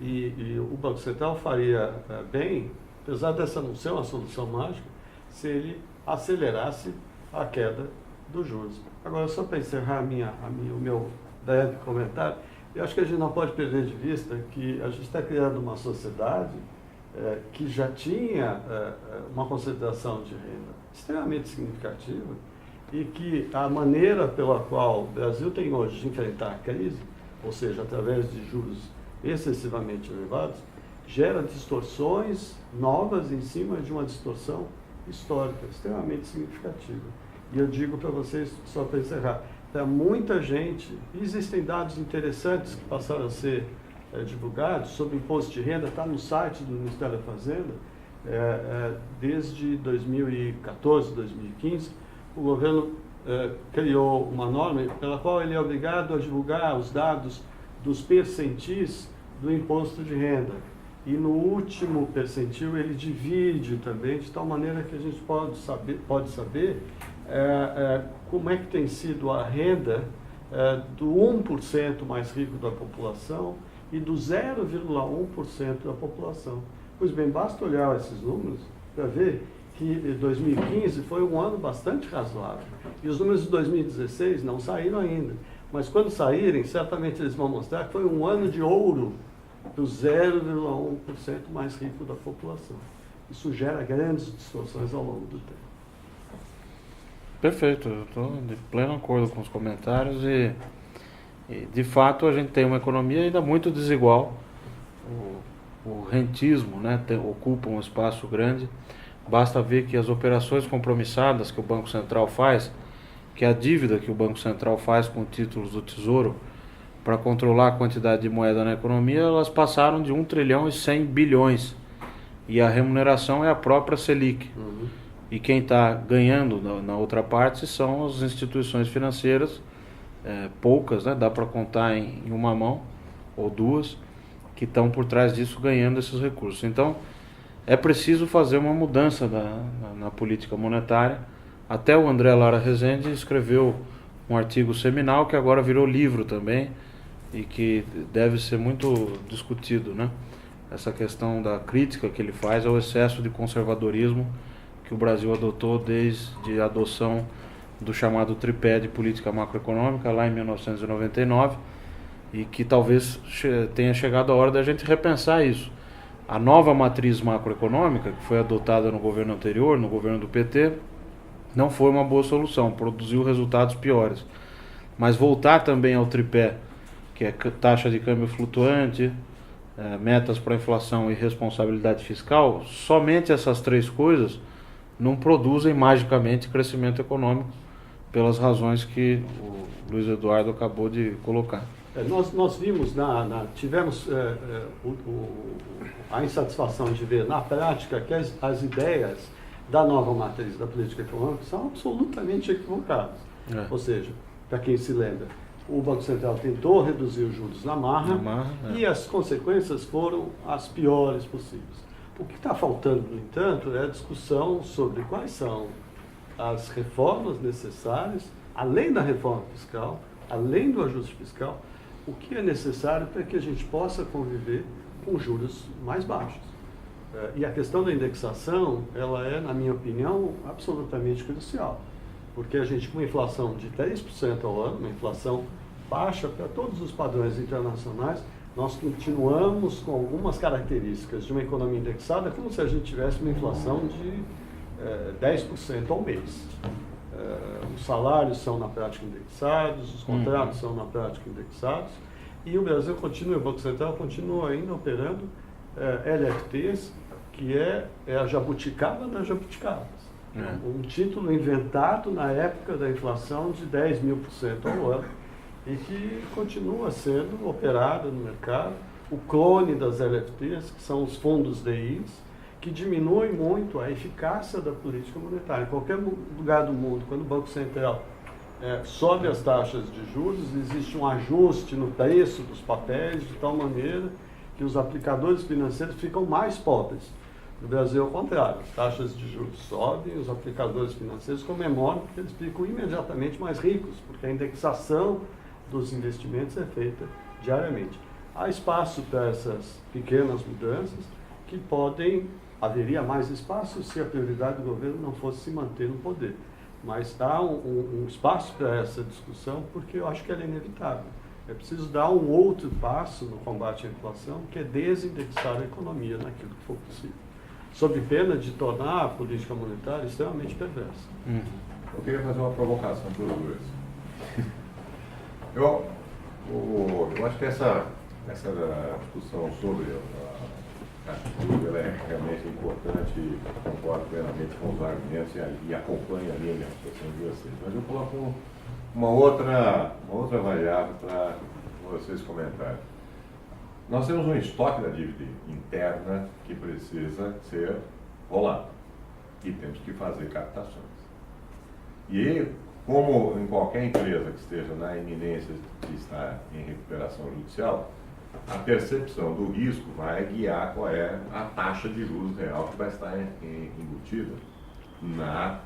E o Banco Central faria bem, apesar dessa não ser uma solução mágica, se ele acelerasse a queda dos juros. Agora, só para encerrar o meu breve comentário, eu acho que a gente não pode perder de vista que a gente está criando uma sociedade que já tinha uma concentração de renda extremamente significativa e que a maneira pela qual o Brasil tem hoje de enfrentar a crise, ou seja, através de juros excessivamente elevados, gera distorções novas em cima de uma distorção histórica extremamente significativa. E eu digo para vocês, só para encerrar, para muita gente, existem dados interessantes que passaram a ser divulgados sobre imposto de renda, está no site do Ministério da Fazenda, desde 2014, 2015, o governo criou uma norma pela qual ele é obrigado a divulgar os dados dos percentis do imposto de renda. E no último percentil ele divide também, de tal maneira que a gente pode saber como é que tem sido a renda do 1% mais rico da população e do 0,1% da população. Pois bem, basta olhar esses números para ver que 2015 foi um ano bastante razoável. E os números de 2016 não saíram ainda. Mas quando saírem, certamente eles vão mostrar que foi um ano de ouro do 0,1% mais rico da população. Isso gera grandes distorções ao longo do tempo. Perfeito, eu estou de pleno acordo com os comentários e de fato a gente tem uma economia ainda muito desigual. O rentismo, né, ocupa um espaço grande. Basta ver que as operações compromissadas que o Banco Central faz, que é a dívida que o Banco Central faz com títulos do Tesouro para controlar a quantidade de moeda na economia, elas passaram de 1 trilhão e 100 bilhões. E a remuneração é a própria Selic. E quem está ganhando na outra parte são as instituições financeiras, poucas, né, dá para contar em uma mão ou duas, que estão por trás disso ganhando esses recursos. Então, é preciso fazer uma mudança na política monetária. Até o André Lara Rezende escreveu um artigo seminal que agora virou livro também e que deve ser muito discutido, né? Essa questão da crítica que ele faz ao excesso de conservadorismo que o Brasil adotou desde a adoção do chamado tripé de política macroeconômica lá em 1999 e que talvez tenha chegado a hora da gente repensar isso. A nova matriz macroeconômica que foi adotada no governo anterior, no governo do PT, não foi uma boa solução, produziu resultados piores. Mas voltar também ao tripé, que é taxa de câmbio flutuante, metas para inflação e responsabilidade fiscal, somente essas três coisas não produzem magicamente crescimento econômico, pelas razões que o Luiz Eduardo acabou de colocar. Nós vimos, tivemos a insatisfação de ver na prática que as ideias da nova matriz da política econômica são absolutamente equivocadas. Ou seja, para quem se lembra, o Banco Central tentou reduzir os juros na marra e as consequências foram as piores possíveis. O que está faltando, no entanto, é a discussão sobre quais são as reformas necessárias, além da reforma fiscal, além do ajuste fiscal, o que é necessário para que a gente possa conviver com juros mais baixos. E a questão da indexação, ela é, na minha opinião, absolutamente crucial, porque a gente, com uma inflação de 3% ao ano, uma inflação baixa para todos os padrões internacionais, nós continuamos com algumas características de uma economia indexada, como se a gente tivesse uma inflação de 10% ao mês. Os salários são na prática indexados, os contratos são na prática indexados, e o Brasil continua, o Banco Central continua ainda operando LFTs que é a jabuticaba das jabuticabas. É. Um título inventado na época da inflação de 10.000% ao ano e que continua sendo operado no mercado. O clone das LFTs, que são os fundos DIs, que diminuem muito a eficácia da política monetária. Em qualquer lugar do mundo, quando o Banco Central sobe as taxas de juros, existe um ajuste no preço dos papéis, de tal maneira que os aplicadores financeiros ficam mais pobres. No Brasil, ao contrário, as taxas de juros sobem, os aplicadores financeiros comemoram porque eles ficam imediatamente mais ricos, porque a indexação dos investimentos é feita diariamente. Há espaço para essas pequenas mudanças que haveria mais espaço se a prioridade do governo não fosse se manter no poder. Mas há um espaço para essa discussão porque eu acho que ela é inevitável. É preciso dar um outro passo no combate à inflação, que é desindexar a economia naquilo que for possível, sob pena de tornar a política monetária extremamente perversa. Eu queria fazer uma provocação para os dois. Eu acho que essa discussão sobre a atitude ela é realmente importante e concordo plenamente com os argumentos e acompanho a linha de raciocínio de vocês. Mas eu coloco uma outra variável para vocês comentarem. Nós temos um estoque da dívida interna que precisa ser rolado e temos que fazer captações. E como em qualquer empresa que esteja na iminência de estar em recuperação judicial, a percepção do risco vai guiar qual é a taxa de juros real que vai estar embutida na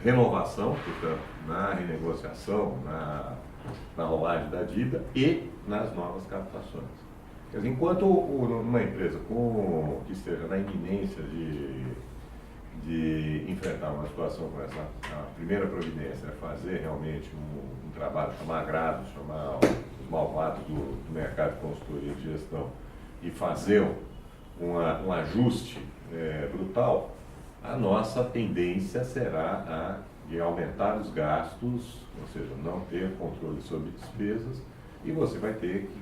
renovação, portanto, na renegociação, na rolagem da dívida e nas novas captações. Quer dizer, enquanto uma empresa que esteja na iminência de enfrentar uma situação como essa, a primeira providência é fazer realmente um trabalho, chamar agrados, chamar os malvados do mercado de consultoria de gestão e fazer um ajuste brutal, a nossa tendência será de aumentar os gastos, ou seja, não ter controle sobre despesas, e você vai ter que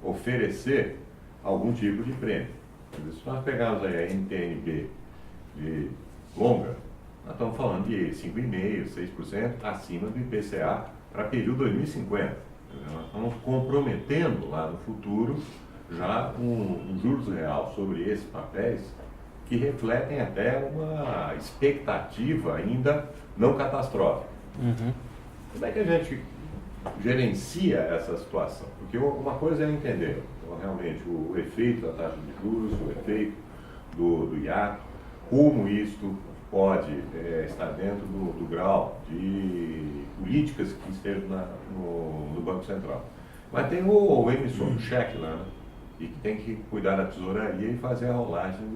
oferecer algum tipo de prêmio. Se nós pegarmos aí a NTNB de longa, nós estamos falando de 5,5%, 6% acima do IPCA para período 2050. Nós estamos comprometendo lá no futuro já um juros real sobre esses papéis que refletem até uma expectativa ainda não catastrófica. Como é que a gente gerencia essa situação? Porque uma coisa é entender realmente o efeito da taxa de juros, o efeito do hiato, como isto pode estar dentro do grau de políticas que estejam no Banco Central. Mas tem o emissor do cheque lá, né? E que tem que cuidar da tesouraria e fazer a rolagem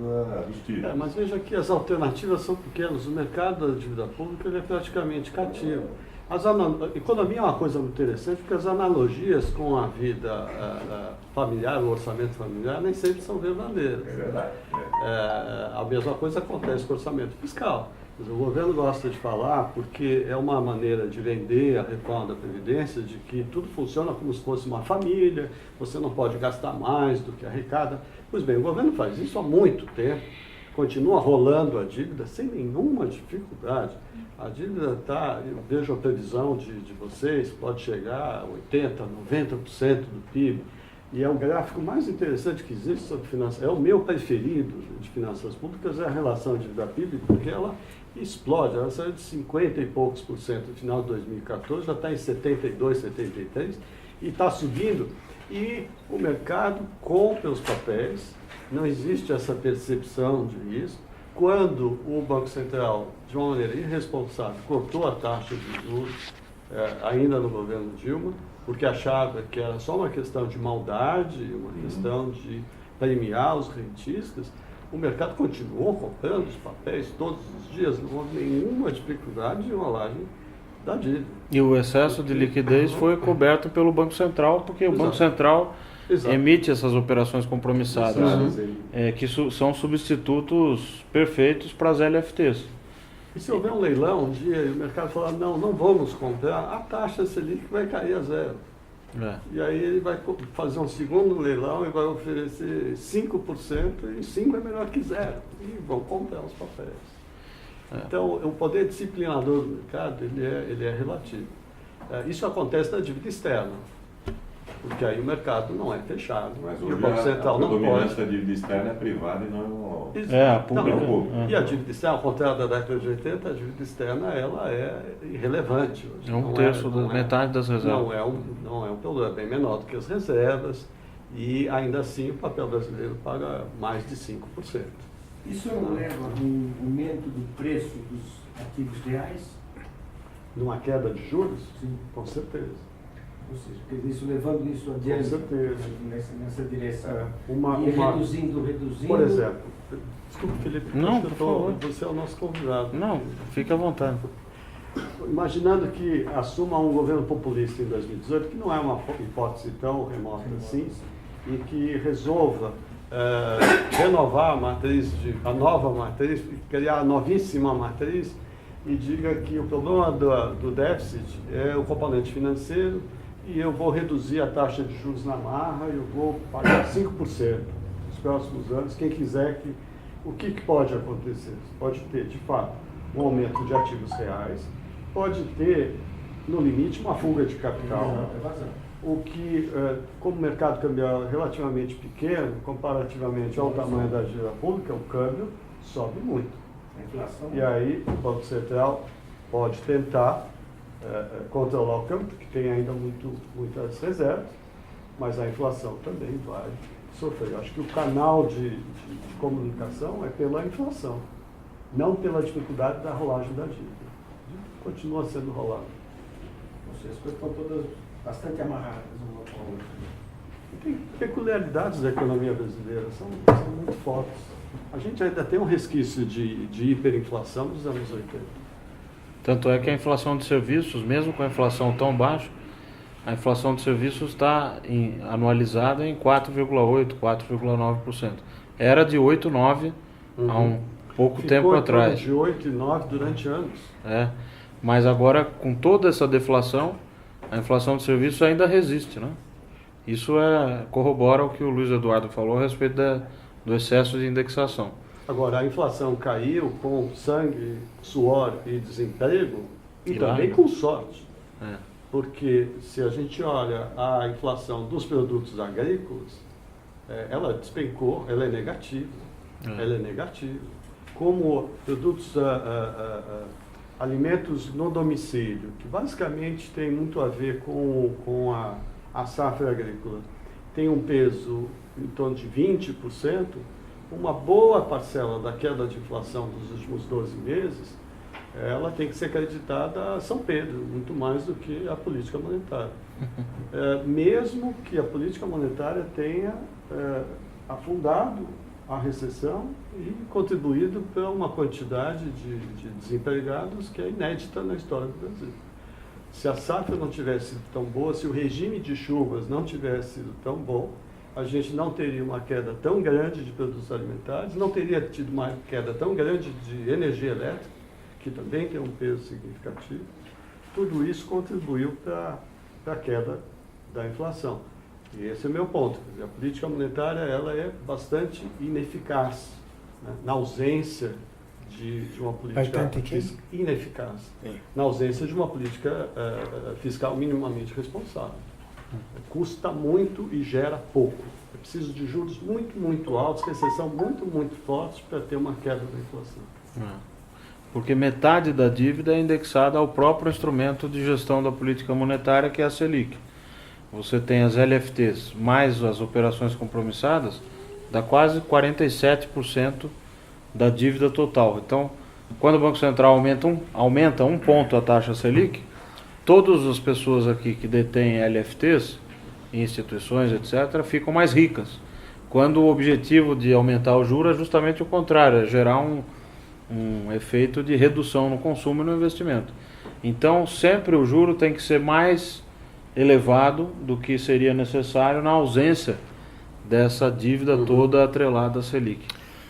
dos títulos. Mas veja que as alternativas são pequenas. O mercado da dívida pública ele é praticamente cativo. A economia é uma coisa muito interessante porque as analogias com a vida familiar, o orçamento familiar, nem sempre são verdadeiras. É verdade. A mesma coisa acontece com o orçamento fiscal. Quer dizer, o governo gosta de falar porque é uma maneira de vender a reforma da Previdência, de que tudo funciona como se fosse uma família, você não pode gastar mais do que arrecada. Pois bem, o governo faz isso há muito tempo, continua rolando a dívida sem nenhuma dificuldade. A dívida está, eu vejo a previsão de vocês, pode chegar a 80%, 90% do PIB. E é o gráfico mais interessante que existe sobre finanças. É o meu preferido de finanças públicas, é a relação dívida-PIB, porque ela explode. Ela saiu de 50 e poucos por cento no final de 2014, já está em 72, 73, e está subindo. E o mercado compra os papéis, não existe essa percepção de risco. Quando o Banco Central, de uma maneira irresponsável, cortou a taxa de juros, ainda no governo Dilma, porque achava que era só uma questão de maldade, uma questão de premiar os rentistas, o mercado continuou comprando os papéis todos os dias, não houve nenhuma dificuldade de rolagem da dívida. E o excesso de liquidez foi coberto pelo Banco Central, porque o Banco Central emite essas operações compromissadas, que são substitutos perfeitos para as LFTs. E se houver um leilão um dia e o mercado falar, não vamos comprar, a taxa Selic vai cair a zero. E aí ele vai fazer um segundo leilão e vai oferecer 5%, e 5% é melhor que 0%. E vão comprar os papéis. Então, o poder disciplinador do mercado, ele é relativo. Isso acontece na dívida externa, porque aí o mercado não é fechado. Mas e o hoje Banco Central a não predominância pode. da dívida externa é privada e não A pública. Não, e a dívida externa, ao contrário da década de 80, a dívida externa ela é irrelevante hoje. É um terço, metade das reservas. Não é um problema, é bem menor do que as reservas, e ainda assim o papel brasileiro paga mais de 5%. Isso não leva a um aumento do preço dos ativos reais? Numa queda de juros? Sim. Com certeza. Ou seja, isso levando isso adiante, certeza. nessa direção. Uma- E uma- reduzindo. Por exemplo, desculpe, Felipe, Não, acho que por favor. você é o nosso convidado. Não, fica à vontade. Imaginando que assuma um governo populista em 2018, que não é uma hipótese tão remota assim, e que resolva renovar a nova matriz, criar a novíssima matriz, e diga que o problema do déficit é o componente financeiro, e eu vou reduzir a taxa de juros na marra, eu vou pagar 5% nos próximos anos. Quem quiser, o que pode acontecer? Pode ter, de fato, um aumento de ativos reais, pode ter, no limite, uma fuga de capital, o que, como o mercado cambial é relativamente pequeno, comparativamente ao tamanho da dívida pública, o câmbio sobe muito. A inflação. E aí o Banco Central pode tentar controlar o câmbio, porque tem ainda muitas reservas, mas a inflação também vai sofrer. Eu acho que o canal de comunicação é pela inflação, não pela dificuldade da rolagem da dívida. Continua sendo rolado. Ou seja, as coisas estão todas bastante amarradas uma com a outra. Tem peculiaridades da economia brasileira, são muito fortes. A gente ainda tem um resquício de hiperinflação dos anos 80. Tanto é que a inflação de serviços, mesmo com a inflação tão baixa, a inflação de serviços está anualizada em 4,8%, 4,9%. Era de 8,9% há um pouco tempo atrás. De 8 e 9 durante anos. Mas agora, com toda essa deflação, a inflação de serviços ainda resiste, né? Isso corrobora o que o Luiz Eduardo falou a respeito do excesso de indexação. Agora, a inflação caiu com sangue, suor e desemprego, e também lágrimas. com sorte. Porque se a gente olha a inflação dos produtos agrícolas, ela despencou, ela é negativa. Ela é negativa. Como produtos, alimentos no domicílio, que basicamente tem muito a ver com a safra agrícola, tem um peso em torno de 20%, uma boa parcela da queda de inflação dos últimos 12 meses, ela tem que ser acreditada a São Pedro, muito mais do que a política monetária. Mesmo que a política monetária tenha afundado a recessão e contribuído para uma quantidade de desempregados que é inédita na história do Brasil. Se a safra não tivesse sido tão boa, se o regime de chuvas não tivesse sido tão bom, a gente não teria uma queda tão grande de produtos alimentares, não teria tido uma queda tão grande de energia elétrica, que também tem um peso significativo. Tudo isso contribuiu para a queda da inflação. E esse é o meu ponto. Quer dizer, a política monetária ela é bastante ineficaz, né? Na ausência de uma política ineficaz, na ausência de uma política fiscal minimamente responsável. Custa muito e gera pouco. É preciso de juros muito, muito altos, recessão muito, muito forte para ter uma queda da inflação. Porque metade da dívida é indexada ao próprio instrumento de gestão da política monetária, que é a Selic. Você tem as LFTs mais as operações compromissadas, dá quase 47% da dívida total. Então, quando o Banco Central aumenta um ponto a taxa Selic, todas as pessoas aqui que detêm LFTs, instituições, etc., ficam mais ricas. Quando o objetivo de aumentar o juro é justamente o contrário, é gerar um efeito de redução no consumo e no investimento. Então, sempre o juro tem que ser mais elevado do que seria necessário na ausência dessa dívida toda atrelada à Selic.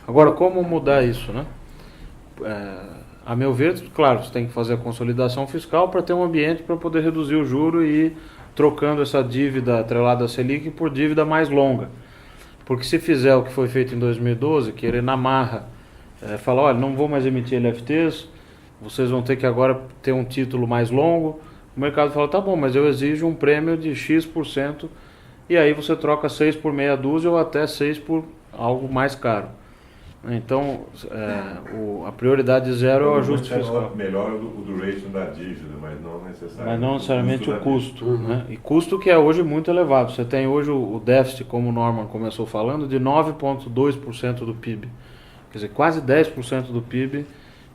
Agora, como mudar isso, né? A meu ver, claro, você tem que fazer a consolidação fiscal para ter um ambiente para poder reduzir o juro e trocando essa dívida atrelada à Selic por dívida mais longa. Porque se fizer o que foi feito em 2012, querer na marra, falar, olha, não vou mais emitir LFTs, vocês vão ter que agora ter um título mais longo, o mercado fala, tá bom, mas eu exijo um prêmio de X%, e aí você troca 6 por meia dúzia ou até 6 por algo mais caro. Então, a prioridade zero é o ajuste fiscal. Melhora o duration da dívida, mas não necessariamente, Mas não necessariamente o custo. Uhum. Né? E custo que é hoje muito elevado. Você tem hoje o déficit, como o Norman começou falando, de 9,2% do PIB. Quer dizer, quase 10% do PIB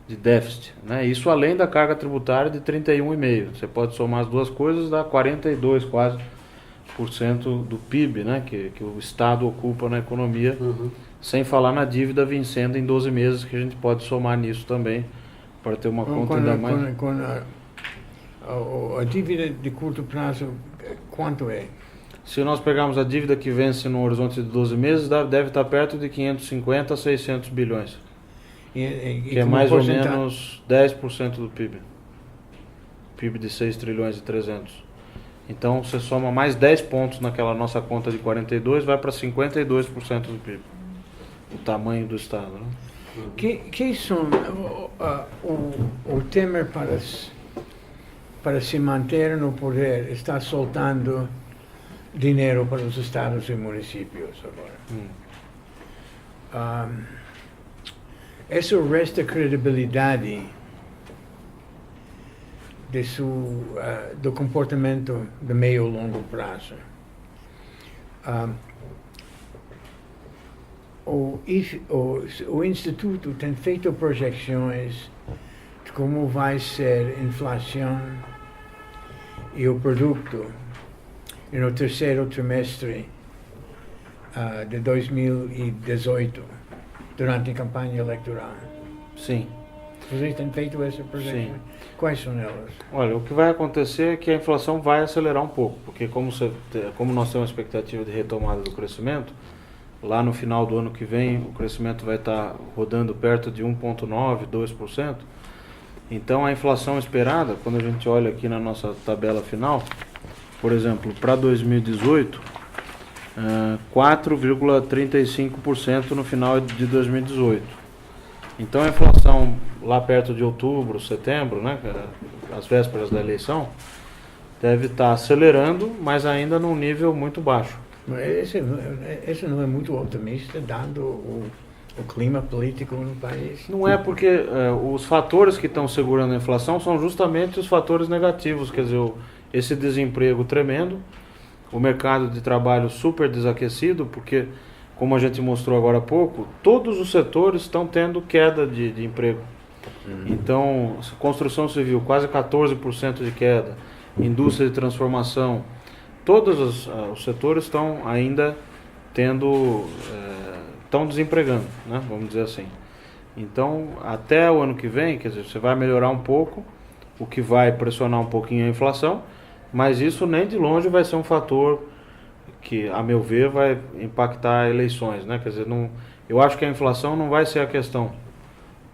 de déficit. Né? Isso além da carga tributária de 31,5%. Você pode somar as duas coisas, dá 42% quase do PIB, né? que o Estado ocupa na economia. Uhum. Sem falar na dívida vencendo em 12 meses, que a gente pode somar nisso também, para ter uma conta ainda mais... A dívida de curto prazo, quanto é? Se nós pegarmos a dívida que vence no horizonte de 12 meses, deve estar perto de 550 a 600 bilhões, que é mais ou menos 10% do PIB. PIB de 6 trilhões e 300. Então, você soma mais 10 pontos naquela nossa conta de 42, vai para 52% do PIB. O tamanho do Estado. Né? Que são o Temer para se manter no poder está soltando dinheiro para os estados e municípios agora. Isso resta credibilidade do comportamento de meio e longo prazo. O Instituto tem feito projeções de como vai ser a inflação e o produto no terceiro trimestre de 2018, durante a campanha eleitoral. Sim. Vocês têm feito essa projeção? Sim. Quais são elas? Olha, o que vai acontecer é que a inflação vai acelerar um pouco, porque como nós temos uma expectativa de retomada do crescimento, lá no final do ano que vem o crescimento vai estar rodando perto de 1,9%, 2%. Então a inflação esperada, quando a gente olha aqui na nossa tabela final, por exemplo, para 2018, 4,35% no final de 2018. Então a inflação lá perto de outubro, setembro, né, as vésperas da eleição, deve estar acelerando, mas ainda num nível muito baixo. Esse não é muito otimista, dado o clima político no país? Não é, porque os fatores que estão segurando a inflação são justamente os fatores negativos, quer dizer, esse desemprego tremendo, o mercado de trabalho super desaquecido, porque, como a gente mostrou agora há pouco, todos os setores estão tendo queda de emprego. Então, construção civil, quase 14% de queda, indústria de transformação, todos os setores estão ainda estão desempregando, né? Vamos dizer assim. Então, até o ano que vem, quer dizer, você vai melhorar um pouco, o que vai pressionar um pouquinho a inflação, mas isso nem de longe vai ser um fator que, a meu ver, vai impactar eleições, né? Quer dizer, eu acho que a inflação não vai ser a questão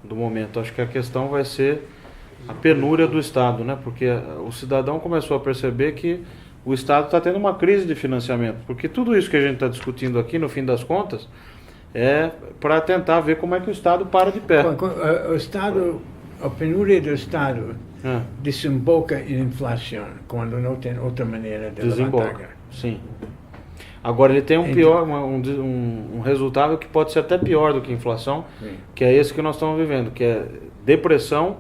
do momento, acho que a questão vai ser a penúria do Estado, né? Porque o cidadão começou a perceber que o Estado está tendo uma crise de financiamento, porque tudo isso que a gente está discutindo aqui, no fim das contas, é para tentar ver como é que o Estado para de pé. O Estado, a penúria do Estado desemboca em inflação, quando não tem outra maneira de levantar. Sim. Agora ele tem um resultado que pode ser até pior do que a inflação, que é esse que nós estamos vivendo, que é depressão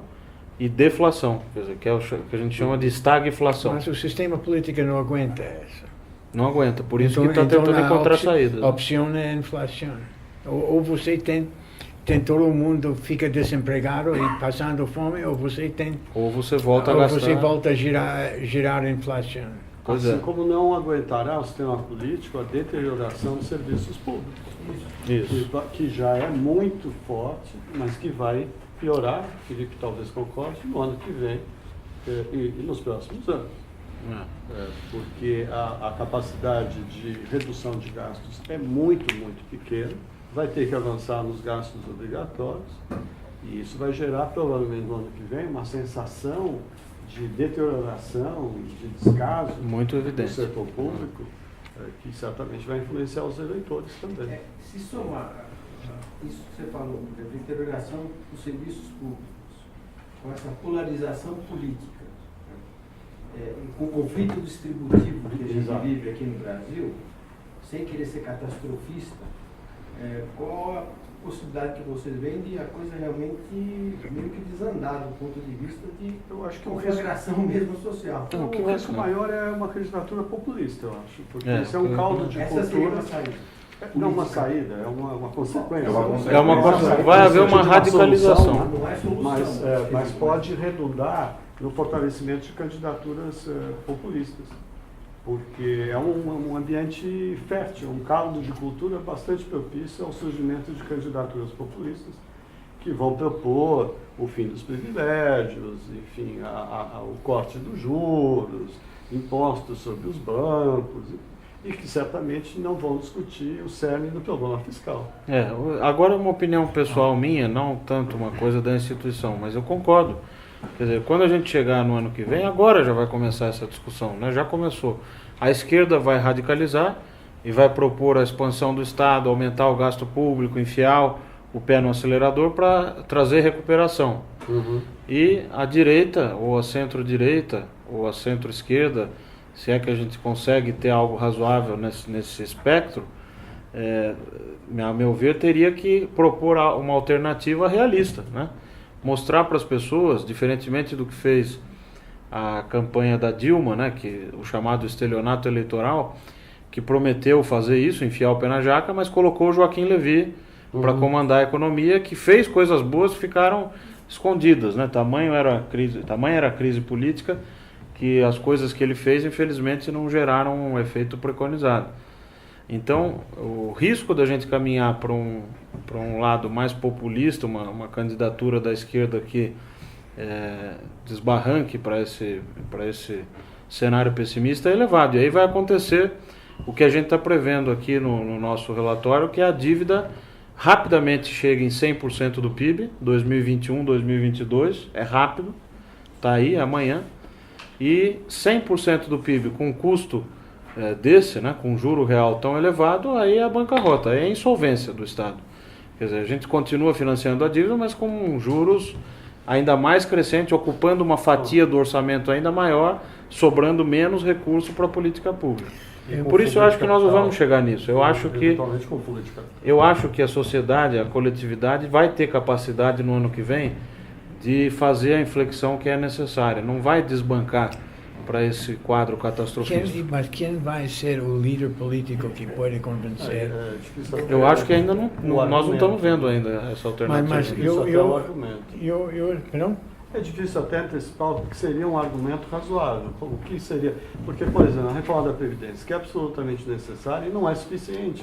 e deflação, quer dizer, que é o que a gente chama de estagflação. Mas o sistema político não aguenta isso. Não aguenta, por isso que está tentando encontrar saídas. A opção é a inflação. Ou você tem todo mundo fica desempregado e passando fome, ou você volta a gastar. Ou você volta a girar a inflação. Pois assim como não aguentará o sistema político a deterioração dos serviços públicos. Isso. Que já é muito forte, mas que vai piorar, Felipe talvez concorde, no ano que vem e nos próximos anos. Porque a capacidade de redução de gastos é muito, muito pequena, vai ter que avançar nos gastos obrigatórios, e isso vai gerar provavelmente no ano que vem uma sensação de deterioração, de descaso Muito do evidente. setor público, que certamente vai influenciar os eleitores também. Se somar isso que você falou, da deterioração dos serviços públicos, com essa polarização política, com o conflito distributivo que a gente Exato. vive aqui no Brasil, sem querer ser catastrofista, qual a possibilidade que vocês veem de a coisa realmente meio que desandar do ponto de vista de Eu acho que o conflagração mesmo social? Não, o risco maior é uma candidatura populista, eu acho, porque isso é um caldo de Essa seria cultura. uma saída. Não uma saída, é uma consequência. É uma coisa, vai haver uma radicalização. Solução, Não é solução. mas pode redundar no fortalecimento de candidaturas populistas, porque é um ambiente fértil, um caldo de cultura bastante propício ao surgimento de candidaturas populistas que vão propor o fim dos privilégios, enfim, o corte dos juros, impostos sobre os bancos, e que certamente não vão discutir o cerne do problema fiscal. Agora uma opinião pessoal minha, não tanto uma coisa da instituição, mas eu concordo. Quer dizer, quando a gente chegar no ano que vem, agora já vai começar essa discussão, né? Já começou. A esquerda vai radicalizar e vai propor a expansão do Estado, aumentar o gasto público, enfiar o pé no acelerador para trazer recuperação. E a direita, ou a centro-direita, ou a centro-esquerda, se é que a gente consegue ter algo razoável nesse espectro, a meu ver, teria que propor uma alternativa realista, né? Mostrar para as pessoas, diferentemente do que fez a campanha da Dilma, né, que o chamado estelionato eleitoral, que prometeu fazer isso, enfiar o pé na jaca, mas colocou o Joaquim Levy para comandar a economia, que fez coisas boas que ficaram escondidas, né? Tamanha era a crise política que as coisas que ele fez, infelizmente, não geraram um efeito preconizado. Então, o risco da gente caminhar para um lado mais populista, uma candidatura da esquerda que desbarranque para esse cenário pessimista é elevado. E aí vai acontecer o que a gente está prevendo aqui no nosso relatório, que é a dívida rapidamente chega em 100% do PIB, 2021, 2022, é rápido, está aí, é amanhã. E 100% do PIB com custo desse, né, com juro real tão elevado, aí é a bancarrota, aí é a insolvência do Estado. Quer dizer, a gente continua financiando a dívida, mas com juros ainda mais crescentes, ocupando uma fatia do orçamento ainda maior, sobrando menos recurso para a política pública. Por isso eu acho que nós não vamos chegar nisso. Eu acho que a sociedade, a coletividade vai ter capacidade no ano que vem de fazer a inflexão que é necessária. Não vai desbancar para esse quadro catastrofista. Mas quem vai ser o líder político que pode convencer? Eu acho que ainda nós não estamos vendo ainda essa alternativa. Mas perdão? É difícil até antecipar o que seria um argumento razoável. O que seria? Porque, por exemplo, a reforma da Previdência, que é absolutamente necessária e não é suficiente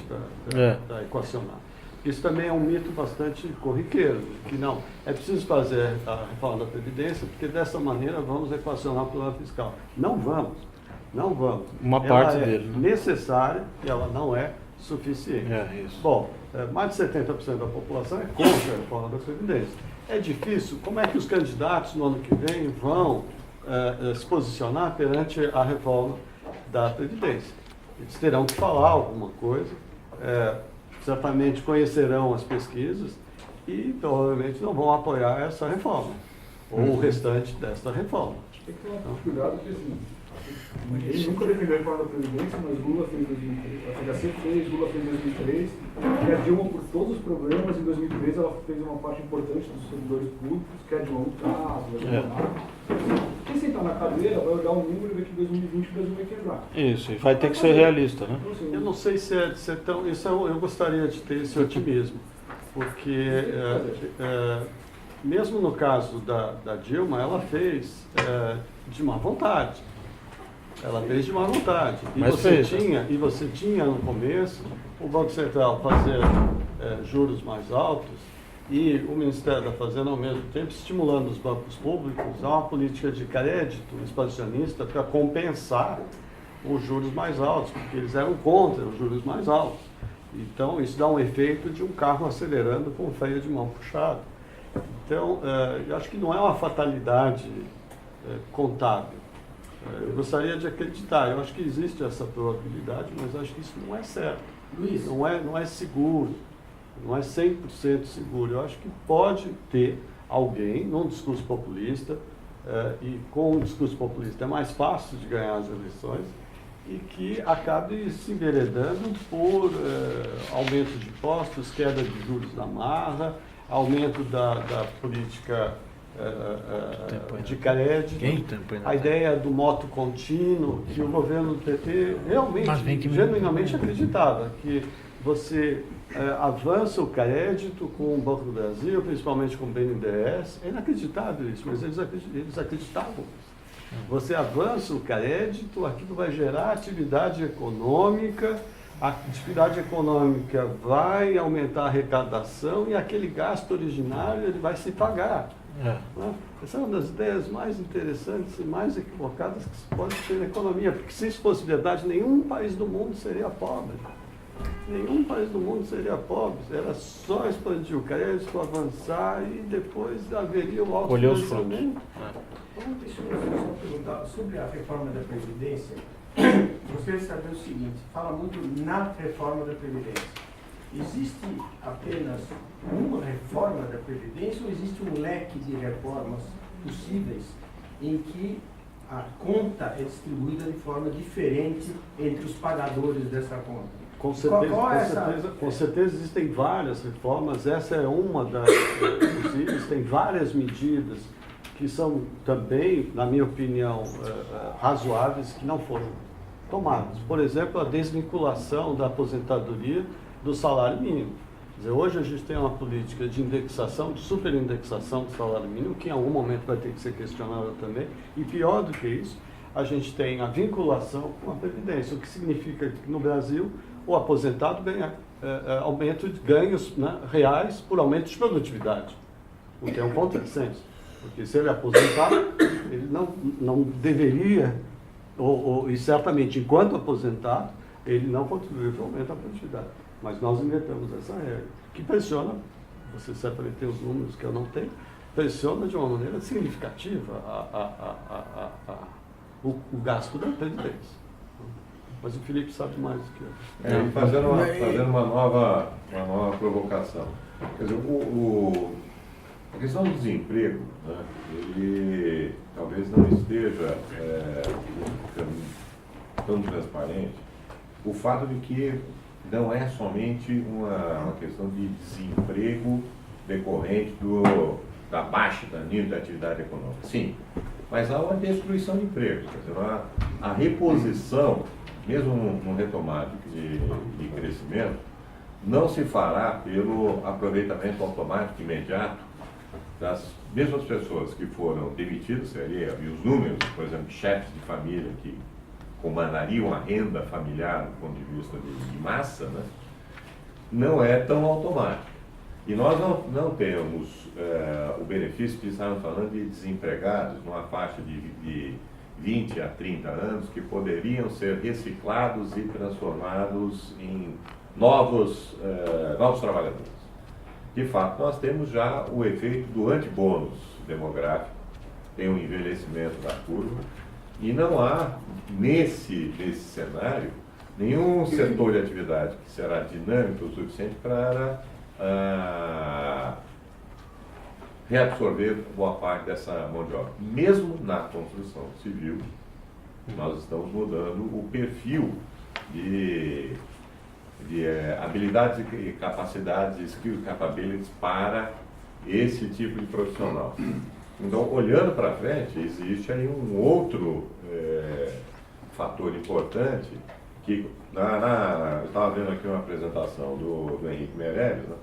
para equacionar. Isso também é um mito bastante corriqueiro, que não, é preciso fazer a reforma da Previdência, porque dessa maneira vamos equacionar o problema fiscal. Não vamos. Uma parte ela dele, é necessária e ela não é suficiente. Isso. Bom, mais de 70% da população é contra a reforma da Previdência. É difícil, como é que os candidatos no ano que vem vão se posicionar perante a reforma da Previdência? Eles terão que falar alguma coisa, certamente conhecerão as pesquisas e provavelmente não vão apoiar essa reforma, ou o restante desta reforma. Tem que tomar cuidado porque assim, ele nunca defendeu a reforma da Previdência, mas Lula fez em 2003, a FHC fez, Lula fez em 2003, e a Dilma, por todos os problemas, em 2003 ela fez uma parte importante dos servidores públicos, que é de longo prazo, Quem sentar na cadeira vai olhar o número e ver que 2020 o Brasil vai quebrar. Isso, e vai ter que ser realista, né? Então, assim, Eu não sei se é tão... eu gostaria de ter esse otimismo, porque mesmo no caso da Dilma, ela fez de má vontade. Ela fez de má vontade. E você tinha no começo o Banco Central fazer juros mais altos e o Ministério da Fazenda ao mesmo tempo estimulando os bancos públicos a uma política de crédito expansionista para compensar os juros mais altos, porque eles eram contra os juros mais altos. Então isso dá um efeito de um carro acelerando com o freio de mão puxado. Então, eu acho que não é uma fatalidade contábil. Eu gostaria de acreditar, eu acho que existe essa probabilidade, mas acho que isso não é certo. Luiz, Não é seguro, não é 100% seguro. Eu acho que pode ter alguém num discurso populista, e com o discurso populista é mais fácil de ganhar as eleições, e que acabe se enveredando por aumento de impostos, queda de juros na marra, aumento da política de crédito, a ideia do moto contínuo, que o governo do PT realmente, genuinamente acreditava, que você avança o crédito com o Banco do Brasil, principalmente com o BNDES. É inacreditável isso, mas eles acreditavam. Você avança o crédito, aquilo vai gerar atividade econômica, a atividade econômica vai aumentar a arrecadação e aquele gasto originário ele vai se pagar. Né? Essa é uma das ideias mais interessantes e mais equivocadas que se pode ter na economia, porque se isso fosse verdade, nenhum país do mundo seria pobre. Nenhum país do mundo seria pobre. Era só expandir o crédito, avançar e depois haveria o autofinanciamento. deixa eu só perguntar sobre a reforma da Previdência. Gostaria de saber o seguinte, fala muito na reforma da Previdência. Existe apenas uma reforma da Previdência ou existe um leque de reformas possíveis em que a conta é distribuída de forma diferente entre os pagadores dessa conta? Com certeza, Qual é com certeza existem várias reformas, essa é uma das possíveis, tem várias medidas que são também, na minha opinião, razoáveis, que não foram tomadas. Por exemplo, a desvinculação da aposentadoria do salário mínimo. Quer dizer, hoje a gente tem uma política de indexação, de superindexação do salário mínimo, que em algum momento vai ter que ser questionada também, e pior do que isso, a gente tem a vinculação com a Previdência, o que significa que no Brasil o aposentado ganha aumento de ganhos, né, reais por aumento de produtividade, o que é um contrassenso, porque se ele é aposentado, ele não deveria, e certamente enquanto aposentado, ele não contribui para o aumento da produtividade. Mas nós inventamos essa regra, que pressiona, você certamente tem os números que eu não tenho, pressiona de uma maneira significativa o gasto da Previdência. Mas o Felipe sabe mais do que eu. Fazendo uma nova provocação. Quer dizer, a questão do desemprego, né, ele talvez não esteja tão transparente. O fato de que não é somente uma questão de desemprego decorrente da baixa nível da atividade econômica. Sim, mas há uma destruição de empregos. Quer dizer, a reposição, mesmo num retomado de crescimento, não se fará pelo aproveitamento automático imediato das mesmas pessoas que foram demitidas, e os números, por exemplo, de chefes de família que comandariam a renda familiar do ponto de vista de massa, né, não é tão automático. E nós não temos o benefício de estarmos falando de desempregados numa faixa de 20 a 30 anos que poderiam ser reciclados e transformados em novos trabalhadores. De fato, nós temos já o efeito do antibônus demográfico, tem um envelhecimento da curva, e não há, nesse cenário, nenhum setor de atividade que será dinâmico o suficiente para reabsorver boa parte dessa mão de obra. Mesmo na construção civil, nós estamos mudando o perfil de habilidades e capacidades, skills capabilities para esse tipo de profissional. Então, olhando para frente, existe aí um outro fator importante que, eu estava vendo aqui uma apresentação do Henrique Meirelles, né?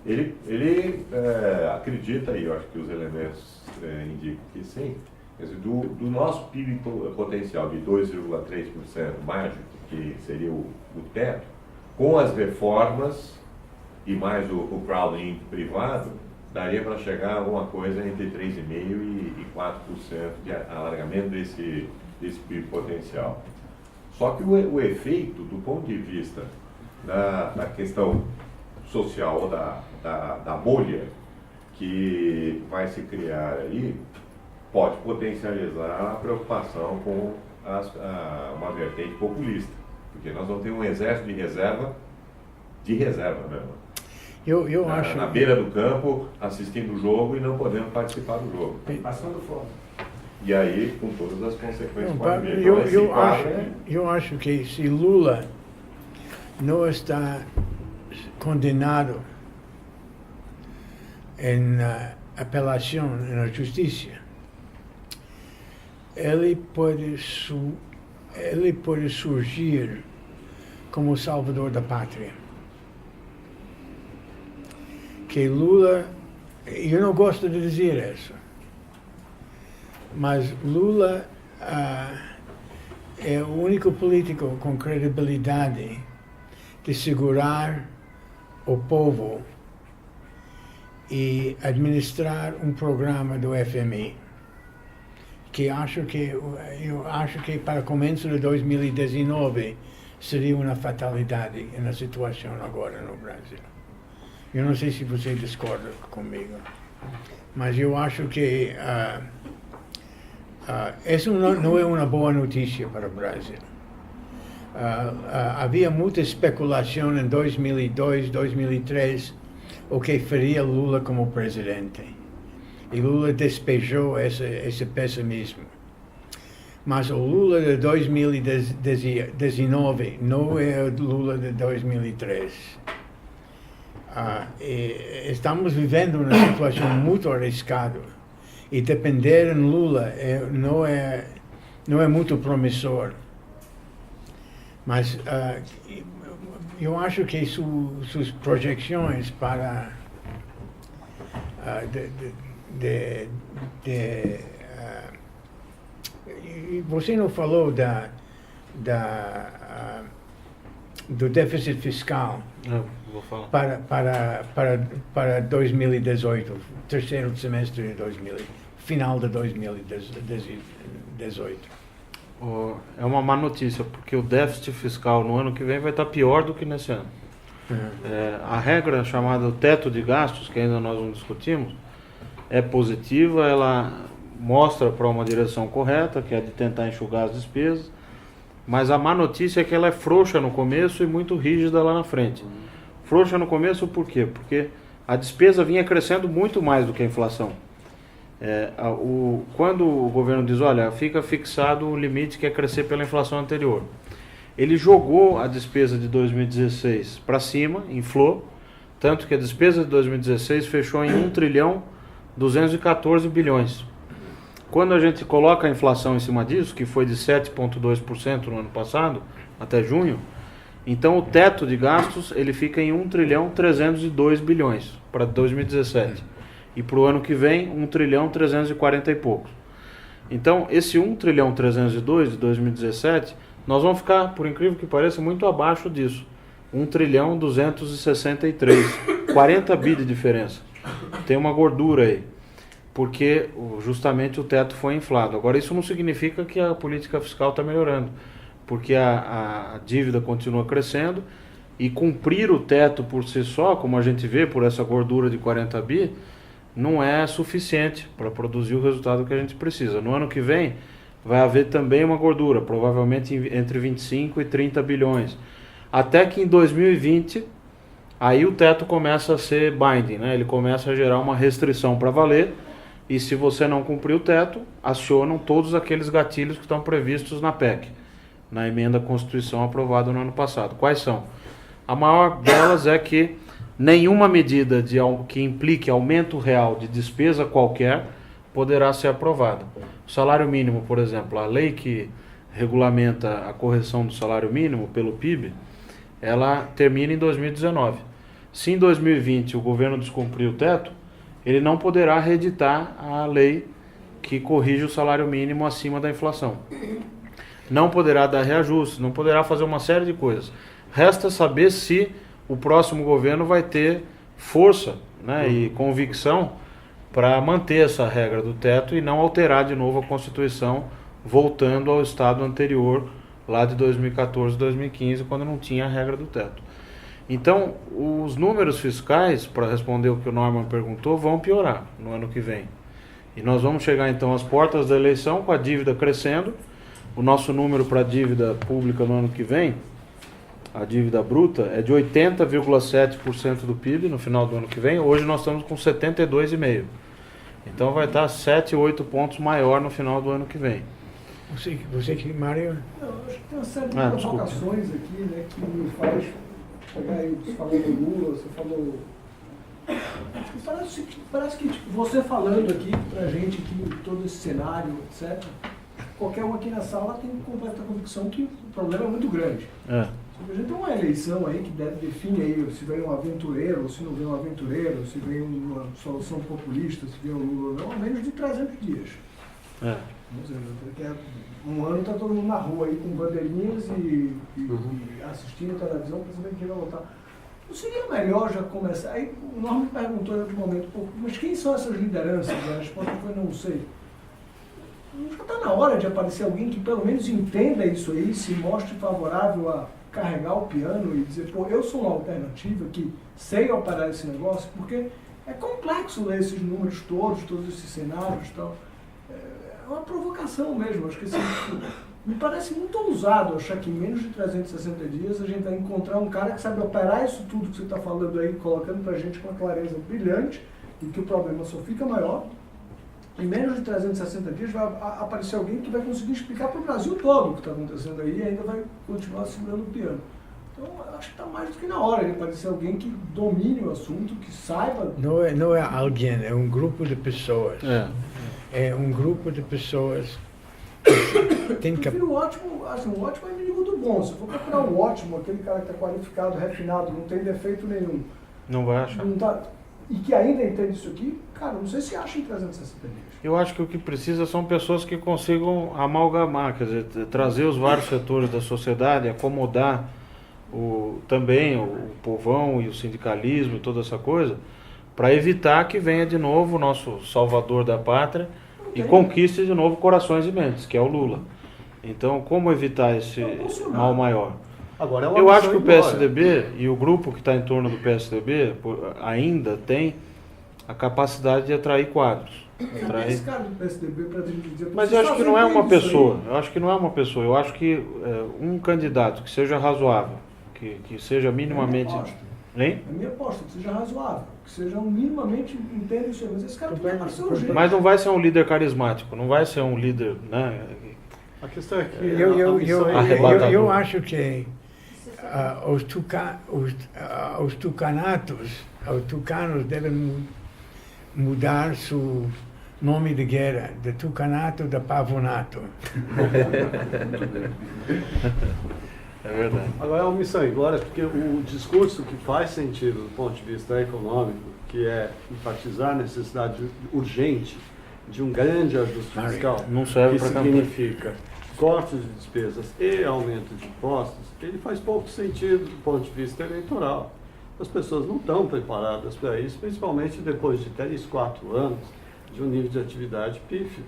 Ele acredita, e eu acho que os elementos indicam que sim, quer dizer, do nosso PIB potencial de 2,3% mágico, que seria o teto, com as reformas e mais o crowding privado, daria para chegar a alguma coisa entre 3,5% e 4% de alargamento desse PIB potencial. Só que o efeito, do ponto de vista da questão social ou da bolha que vai se criar aí, pode potencializar a preocupação com uma vertente populista, porque nós vamos ter um exército de reserva mesmo. Eu acho. Na beira do campo, assistindo o jogo e não podendo participar do jogo. Passando fome. E aí, com todas as consequências Não, que pode vir. eu, Então, esse eu, quadro acho, eu acho que se Lula não está condenado em apelação na justiça, ele pode surgir como salvador da pátria. Que Lula, eu não gosto de dizer isso, mas Lula é o único político com credibilidade de segurar o povo e administrar um programa do FMI, que eu acho que para começo de 2019 seria uma fatalidade na situação agora no Brasil. Eu não sei se você discorda comigo, mas eu acho que isso não é uma boa notícia para o Brasil. Havia muita especulação em 2002, 2003, o que faria Lula como presidente. E Lula despejou esse pessimismo. Mas o Lula de 2019 não é o Lula de 2003. Estamos vivendo uma situação muito arriscada. E depender em Lula não é muito promissor. Mas eu acho que suas projeções para você não falou do déficit fiscal Vou falar. para 2018, terceiro semestre de 2000, final de 2018. É uma má notícia, porque o déficit fiscal no ano que vem vai estar pior do que nesse ano. A regra chamada teto de gastos, que ainda nós não discutimos, é positiva, ela mostra para uma direção correta, que é de tentar enxugar as despesas, mas a má notícia é que ela é frouxa no começo e muito rígida lá na frente. Frouxa no começo por quê? Porque a despesa vinha crescendo muito mais do que a inflação. Quando o governo diz, olha, fica fixado o limite que é crescer pela inflação anterior, ele jogou a despesa de 2016 para cima, inflou, tanto que a despesa de 2016 fechou em 1 trilhão 214 bilhões. Quando a gente coloca a inflação em cima disso, que foi de 7,2% no ano passado, até junho, então o teto de gastos ele fica em 1 trilhão 302 bilhões para 2017. E para o ano que vem, 1 trilhão 340 e poucos. Então, esse 1 trilhão 302 de 2017, nós vamos ficar, por incrível que pareça, muito abaixo disso. 1 trilhão 263. 40 bi de diferença. Tem uma gordura aí. Porque justamente o teto foi inflado. Agora, isso não significa que a política fiscal está melhorando. Porque a dívida continua crescendo e cumprir o teto por si só, como a gente vê por essa gordura de 40 bi, não é suficiente para produzir o resultado que a gente precisa. No ano que vem, vai haver também uma gordura, provavelmente entre 25 e 30 bilhões. Até que em 2020, aí o teto começa a ser binding, né? Ele começa a gerar uma restrição para valer, e se você não cumprir o teto, acionam todos aqueles gatilhos que estão previstos na PEC, na emenda à Constituição aprovada no ano passado. Quais são? A maior delas é que nenhuma medida que implique aumento real de despesa qualquer poderá ser aprovada. O salário mínimo, por exemplo, a lei que regulamenta a correção do salário mínimo pelo PIB, ela termina em 2019. Se em 2020 o governo descumprir o teto, ele não poderá reeditar a lei que corrige o salário mínimo acima da inflação. Não poderá dar reajuste, não poderá fazer uma série de coisas. Resta saber se o próximo governo vai ter força, né, e convicção para manter essa regra do teto e não alterar de novo a Constituição, voltando ao estado anterior, lá de 2014, 2015, quando não tinha a regra do teto. Então, os números fiscais, para responder o que o Norman perguntou, vão piorar no ano que vem. E nós vamos chegar então às portas da eleição com a dívida crescendo. O nosso número para a dívida pública no ano que vem, a dívida bruta, é de 80,7% do PIB no final do ano que vem. Hoje nós estamos com 72,5%. Então vai estar 7, 8 pontos maior no final do ano que vem. Você que, Mário? Não, eu acho que tem uma série de desculpa. provocações aqui, né, que me faz pegar aí, você falou do Lula, você falou... Parece que tipo, você falando aqui pra gente aqui, todo esse cenário, etc., qualquer um aqui na sala tem completa convicção que o problema é muito grande. É. A gente tem uma eleição aí que define aí se vem um aventureiro ou se não vem um aventureiro, se vem uma solução populista, se vem um Lula ou não, há menos de 300 dias. É. Vamos dizer, daqui a um ano está todo mundo na rua aí com bandeirinhas e assistindo televisão para saber quem vai votar. Não seria melhor já começar? Aí o Norma me perguntou em outro momento, pô, mas quem são essas lideranças? A resposta foi não sei. Já está na hora de aparecer alguém que pelo menos entenda isso aí, se mostre favorável a carregar o piano e dizer, pô, eu sou uma alternativa que sei operar esse negócio, porque é complexo ler esses números todos esses cenários e tal. É uma provocação mesmo, acho que assim, me parece muito ousado achar que em menos de 360 dias a gente vai encontrar um cara que sabe operar isso tudo que você está falando aí, colocando pra gente com uma clareza brilhante, e que o problema só fica maior. Em menos de 360 dias vai aparecer alguém que vai conseguir explicar para o Brasil todo o que está acontecendo aí e ainda vai continuar segurando o piano. Então, acho que está mais do que na hora de aparecer alguém que domine o assunto, que saiba... Não é alguém, é um grupo de pessoas. É. É um grupo de pessoas tem Eu prefiro o ótimo, assim, o ótimo é inimigo do bom. Se for procurar o ótimo, aquele cara que está qualificado, refinado, não tem defeito nenhum, Não vai achar. não tá, e que ainda entende isso aqui, cara, não sei se acha em 360 dias. Eu acho que o que precisa são pessoas que consigam amalgamar, quer dizer, trazer os vários setores da sociedade, acomodar também o povão e o sindicalismo e toda essa coisa, para evitar que venha de novo o nosso salvador da pátria e conquiste de novo corações e mentes, que é o Lula. Então, como evitar esse mal maior? Agora, é uma Eu acho missão que o embora. PSDB e o grupo que está em torno do PSDB ainda tem a capacidade de atrair quadros. Esse cara do PSDB para dizer... Mas eu acho que não é uma pessoa. Eu acho que não é uma pessoa. Eu acho que um candidato que seja razoável, que seja minimamente... Hein? É a minha aposta, que seja razoável, que seja minimamente entenda isso aí. Mas esse cara tem que aparecer urgente. Mas não vai ser um líder carismático, não vai ser um líder, né? A questão é que eu acho que os tucanos devem mudar seu nome de guerra, de tucanato da pavonato. É verdade. Agora é uma missão embora, porque o discurso que faz sentido do ponto de vista econômico, que é enfatizar a necessidade urgente de um grande ajuste fiscal, Não serve que para campanha. significa cortes de despesas e aumento de impostos, ele faz pouco sentido do ponto de vista eleitoral. As pessoas não estão preparadas para isso, principalmente depois de 3, 4 anos de um nível de atividade pífio.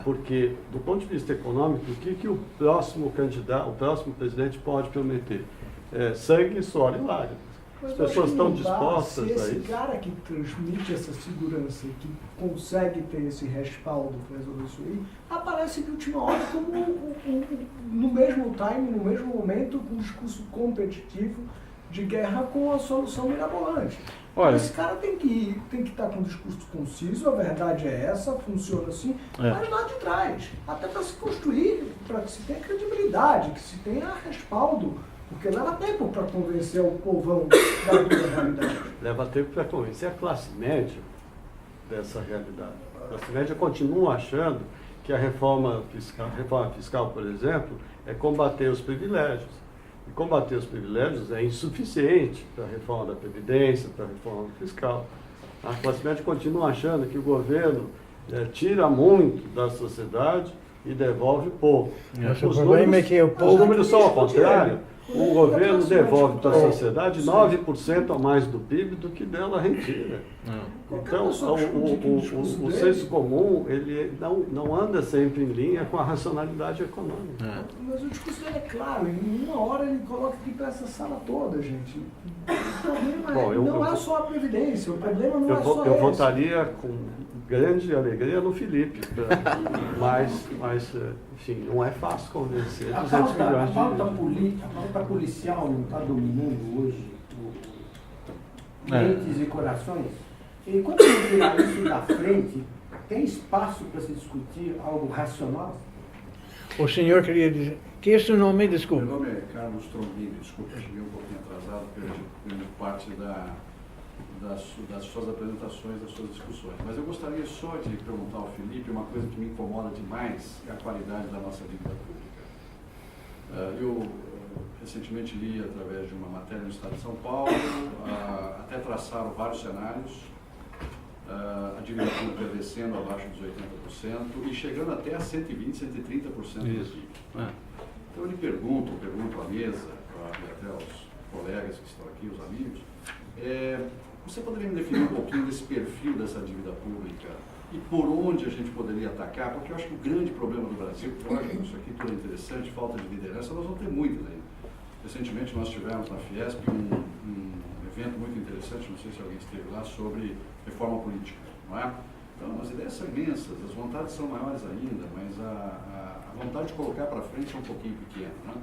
Porque, do ponto de vista econômico, o que o próximo candidato, o próximo presidente pode prometer? Sangue, suor e lágrimas. As pessoas estão dispostas a isso. Se esse cara que transmite essa segurança, que consegue ter esse respaldo para resolver isso aí, aparece de última hora como no mesmo time, no mesmo momento, com um discurso competitivo de guerra com a solução mirabolante. Olha, Esse cara tem que estar com um discurso conciso, a verdade é essa, funciona assim, mas lá de trás, até para se construir, para que se tenha credibilidade, que se tenha respaldo, porque leva tempo para convencer o povão da dura realidade. Leva tempo para convencer a classe média dessa realidade. A classe média continua achando que a reforma fiscal, por exemplo, é combater os privilégios. E combater os privilégios é insuficiente para a reforma da Previdência, para a reforma fiscal. A classe média continua achando que o governo tira muito da sociedade e devolve pouco. Mas o problema é que o Os povo... números são ao contrário. O governo devolve para a sociedade 9% a mais do PIB do que dela retira. Então, o senso comum ele não anda sempre em linha com a racionalidade econômica. Mas o discurso dele é claro, em uma hora ele coloca aqui para essa sala toda, gente. O problema não é só a Previdência, o problema não é só Eu esse. votaria com grande alegria no Felipe, mas enfim, não é fácil convencer 200 milhões de... A pauta policial não está dominando hoje mentes e corações? Enquanto não tirar isso da frente, tem espaço para se discutir algo racional? O senhor queria dizer... Que é o seu nome? Desculpa. Meu nome é Carlos Trombini, desculpa, cheguei um pouquinho atrasado, perdi parte das suas apresentações, das suas discussões. Mas eu gostaria só de perguntar ao Felipe uma coisa que me incomoda demais, é a qualidade da nossa dívida pública. Eu recentemente li, através de uma matéria no Estado de São Paulo, até traçaram vários cenários, a dívida pública descendo abaixo dos 80% e chegando até a 120%, 130% do PIB. Então eu lhe pergunto à mesa, e até aos colegas que estão aqui, os amigos, você poderia me definir um pouquinho desse perfil dessa dívida pública e por onde a gente poderia atacar? Porque eu acho que o grande problema do Brasil, lógico, isso aqui tudo é interessante, falta de liderança, nós vamos ter muitas ainda. Recentemente nós tivemos na Fiesp um evento muito interessante, não sei se alguém esteve lá, sobre reforma política, não é? Então as ideias são imensas, as vontades são maiores ainda, mas a vontade de colocar para frente é um pouquinho pequena, não é?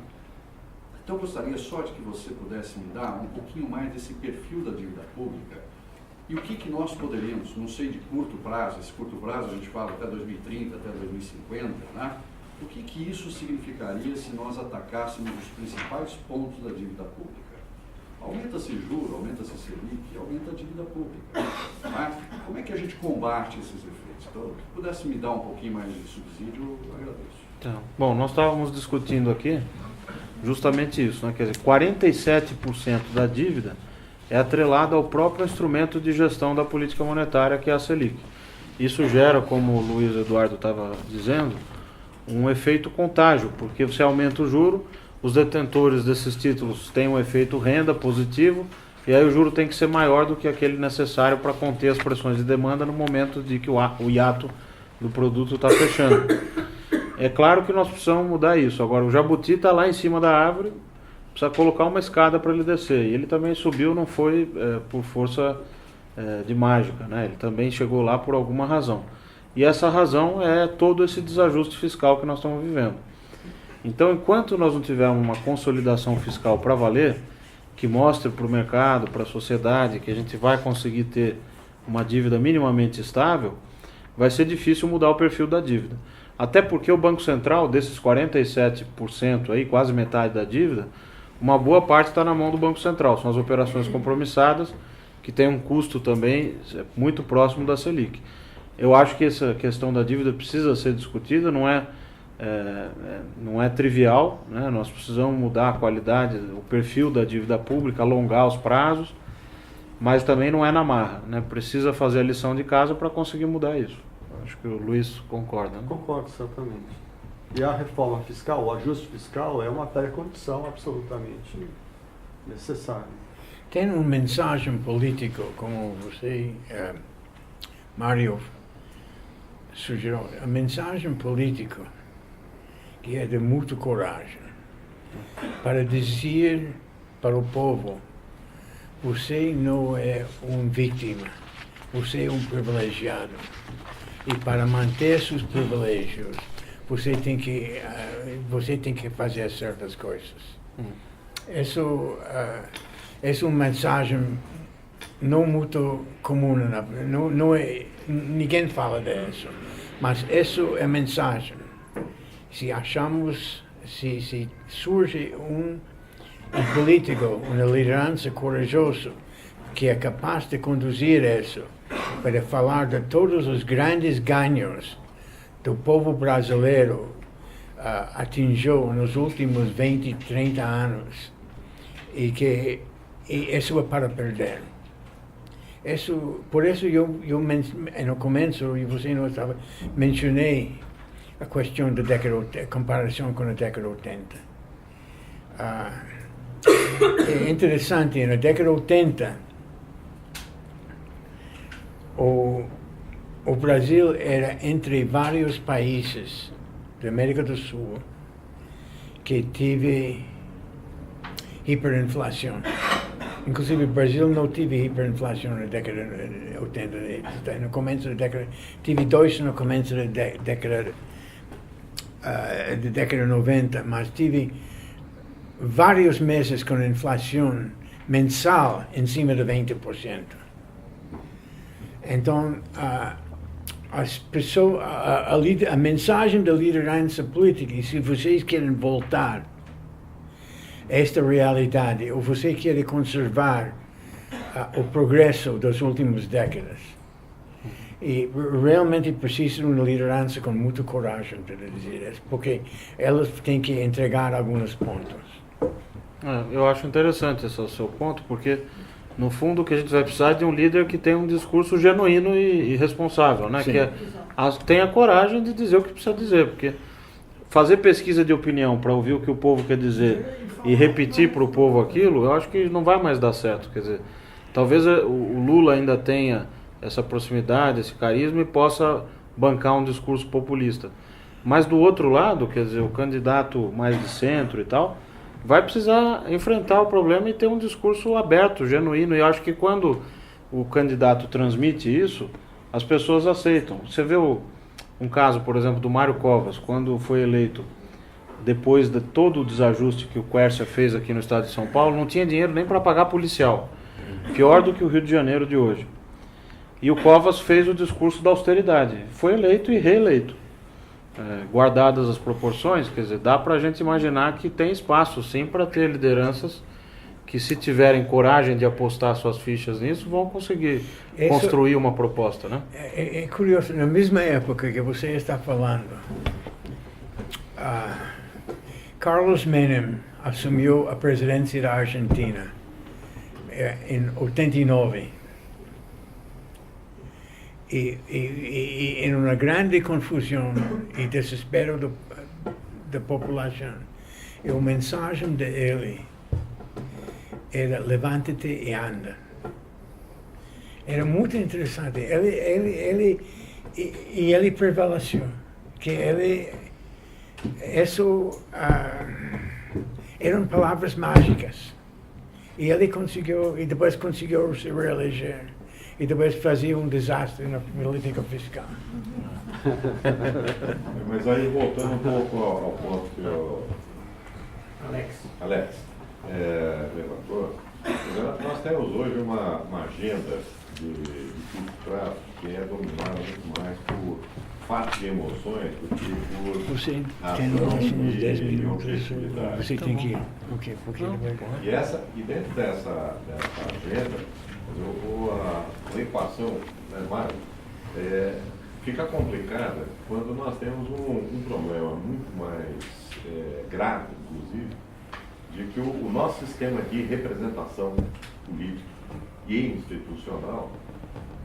Então eu gostaria só de que você pudesse me dar um pouquinho mais desse perfil da dívida pública e o que nós poderíamos, não sei de curto prazo, esse curto prazo a gente fala até 2030, até 2050, né? O que isso significaria se nós atacássemos os principais pontos da dívida pública? Aumenta-se juro, aumenta-se Selic, aumenta a dívida pública. Mas como é que a gente combate esses efeitos? Então, se pudesse me dar um pouquinho mais de subsídio, eu agradeço. Então, bom, nós estávamos discutindo aqui justamente isso, né? Quer dizer, 47% da dívida é atrelada ao próprio instrumento de gestão da política monetária, que é a Selic. Isso gera, como o Luiz Eduardo estava dizendo, um efeito contágio, porque você aumenta o juro, os detentores desses títulos têm um efeito renda positivo, e aí o juro tem que ser maior do que aquele necessário para conter as pressões de demanda no momento de que o hiato do produto está fechando. É claro que nós precisamos mudar isso. Agora, o jabuti está lá em cima da árvore, precisa colocar uma escada para ele descer. E ele também subiu, não foi por força de mágica, né? Ele também chegou lá por alguma razão. E essa razão é todo esse desajuste fiscal que nós estamos vivendo. Então, enquanto nós não tivermos uma consolidação fiscal para valer, que mostre para o mercado, para a sociedade, que a gente vai conseguir ter uma dívida minimamente estável, vai ser difícil mudar o perfil da dívida. Até porque o Banco Central, desses 47%, aí, quase metade da dívida, uma boa parte está na mão do Banco Central. São as operações compromissadas, que tem um custo também muito próximo da Selic. Eu acho que essa questão da dívida precisa ser discutida, não é trivial, né? Nós precisamos mudar a qualidade, o perfil da dívida pública, alongar os prazos, mas também não é na marra, né? Precisa fazer a lição de casa para conseguir mudar isso. Acho que o Luiz concorda, né? Concordo, certamente. E a reforma fiscal, o ajuste fiscal é uma pré-condição absolutamente necessária. Tem uma mensagem política, como você, Mário, sugeriu, a mensagem política que é de muita coragem para dizer para o povo: você não é uma vítima, você é um privilegiado. E para manter seus privilégios, você tem que fazer certas coisas. Isso é uma mensagem não muito comum, ninguém fala disso, mas isso é mensagem. Se surge um político, uma liderança corajosa que é capaz de conduzir isso, para falar de todos os grandes ganhos do povo brasileiro atingiu nos últimos 20, 30 anos, e isso é para perder. Por isso no começo, você não estava, mencionei a questão da a comparação com a década 80. É interessante, na década 80, o Brasil era entre vários países da América do Sul que teve hiperinflação. Inclusive, o Brasil não teve hiperinflação na década de 80. No começo da década, tive 2 no começo da década de década 90, mas tive vários meses com inflação mensal em cima de 20%. Então, as pessoas, a mensagem da liderança política, e se vocês querem voltar a esta realidade, ou você quer conservar o progresso das últimas décadas, e realmente precisa de uma liderança com muita coragem para dizer isso, porque elas têm que entregar alguns pontos. Eu acho interessante esse seu ponto, porque no fundo o que a gente vai precisar é de um líder que tenha um discurso genuíno e responsável, né? Sim. Que tenha coragem de dizer o que precisa dizer, porque fazer pesquisa de opinião para ouvir o que o povo quer dizer e repetir para o povo aquilo, eu acho que não vai mais dar certo. Quer dizer, talvez o Lula ainda tenha essa proximidade, esse carisma e possa bancar um discurso populista. Mas do outro lado, quer dizer, o candidato mais de centro e tal, vai precisar enfrentar o problema e ter um discurso aberto, genuíno. E eu acho que quando o candidato transmite isso, as pessoas aceitam. Você vê um caso, por exemplo, do Mário Covas, quando foi eleito, depois de todo o desajuste que o Quércia fez aqui no estado de São Paulo, não tinha dinheiro nem para pagar policial. Pior do que o Rio de Janeiro de hoje. E o Covas fez o discurso da austeridade. Foi eleito e reeleito. Guardadas as proporções, quer dizer, dá para a gente imaginar que tem espaço sim para ter lideranças que, se tiverem coragem de apostar suas fichas nisso, vão conseguir construir uma proposta, né? É curioso, na mesma época que você está falando, Carlos Menem assumiu a presidência da Argentina em 89. E em uma grande confusão e desespero da população, e a mensagem dele era: levanta-te e anda. Era muito interessante. Ele prevaleceu. Que eram palavras mágicas. E ele conseguiu, e depois conseguiu se reeleger. E depois fazia um desastre na política fiscal. Mas aí, voltando um pouco ao ponto que o Alex levantou, nós temos hoje uma agenda de curto prazo que é dominada muito mais por fatos e emoções do que por Você razão tem uns 10 e minutos. objetividade. Você tem que ir. Ok, porque E dentro dessa agenda, a equação, né, Mário, fica complicada quando nós temos um problema muito mais grave, inclusive, de que o nosso sistema de representação política e institucional,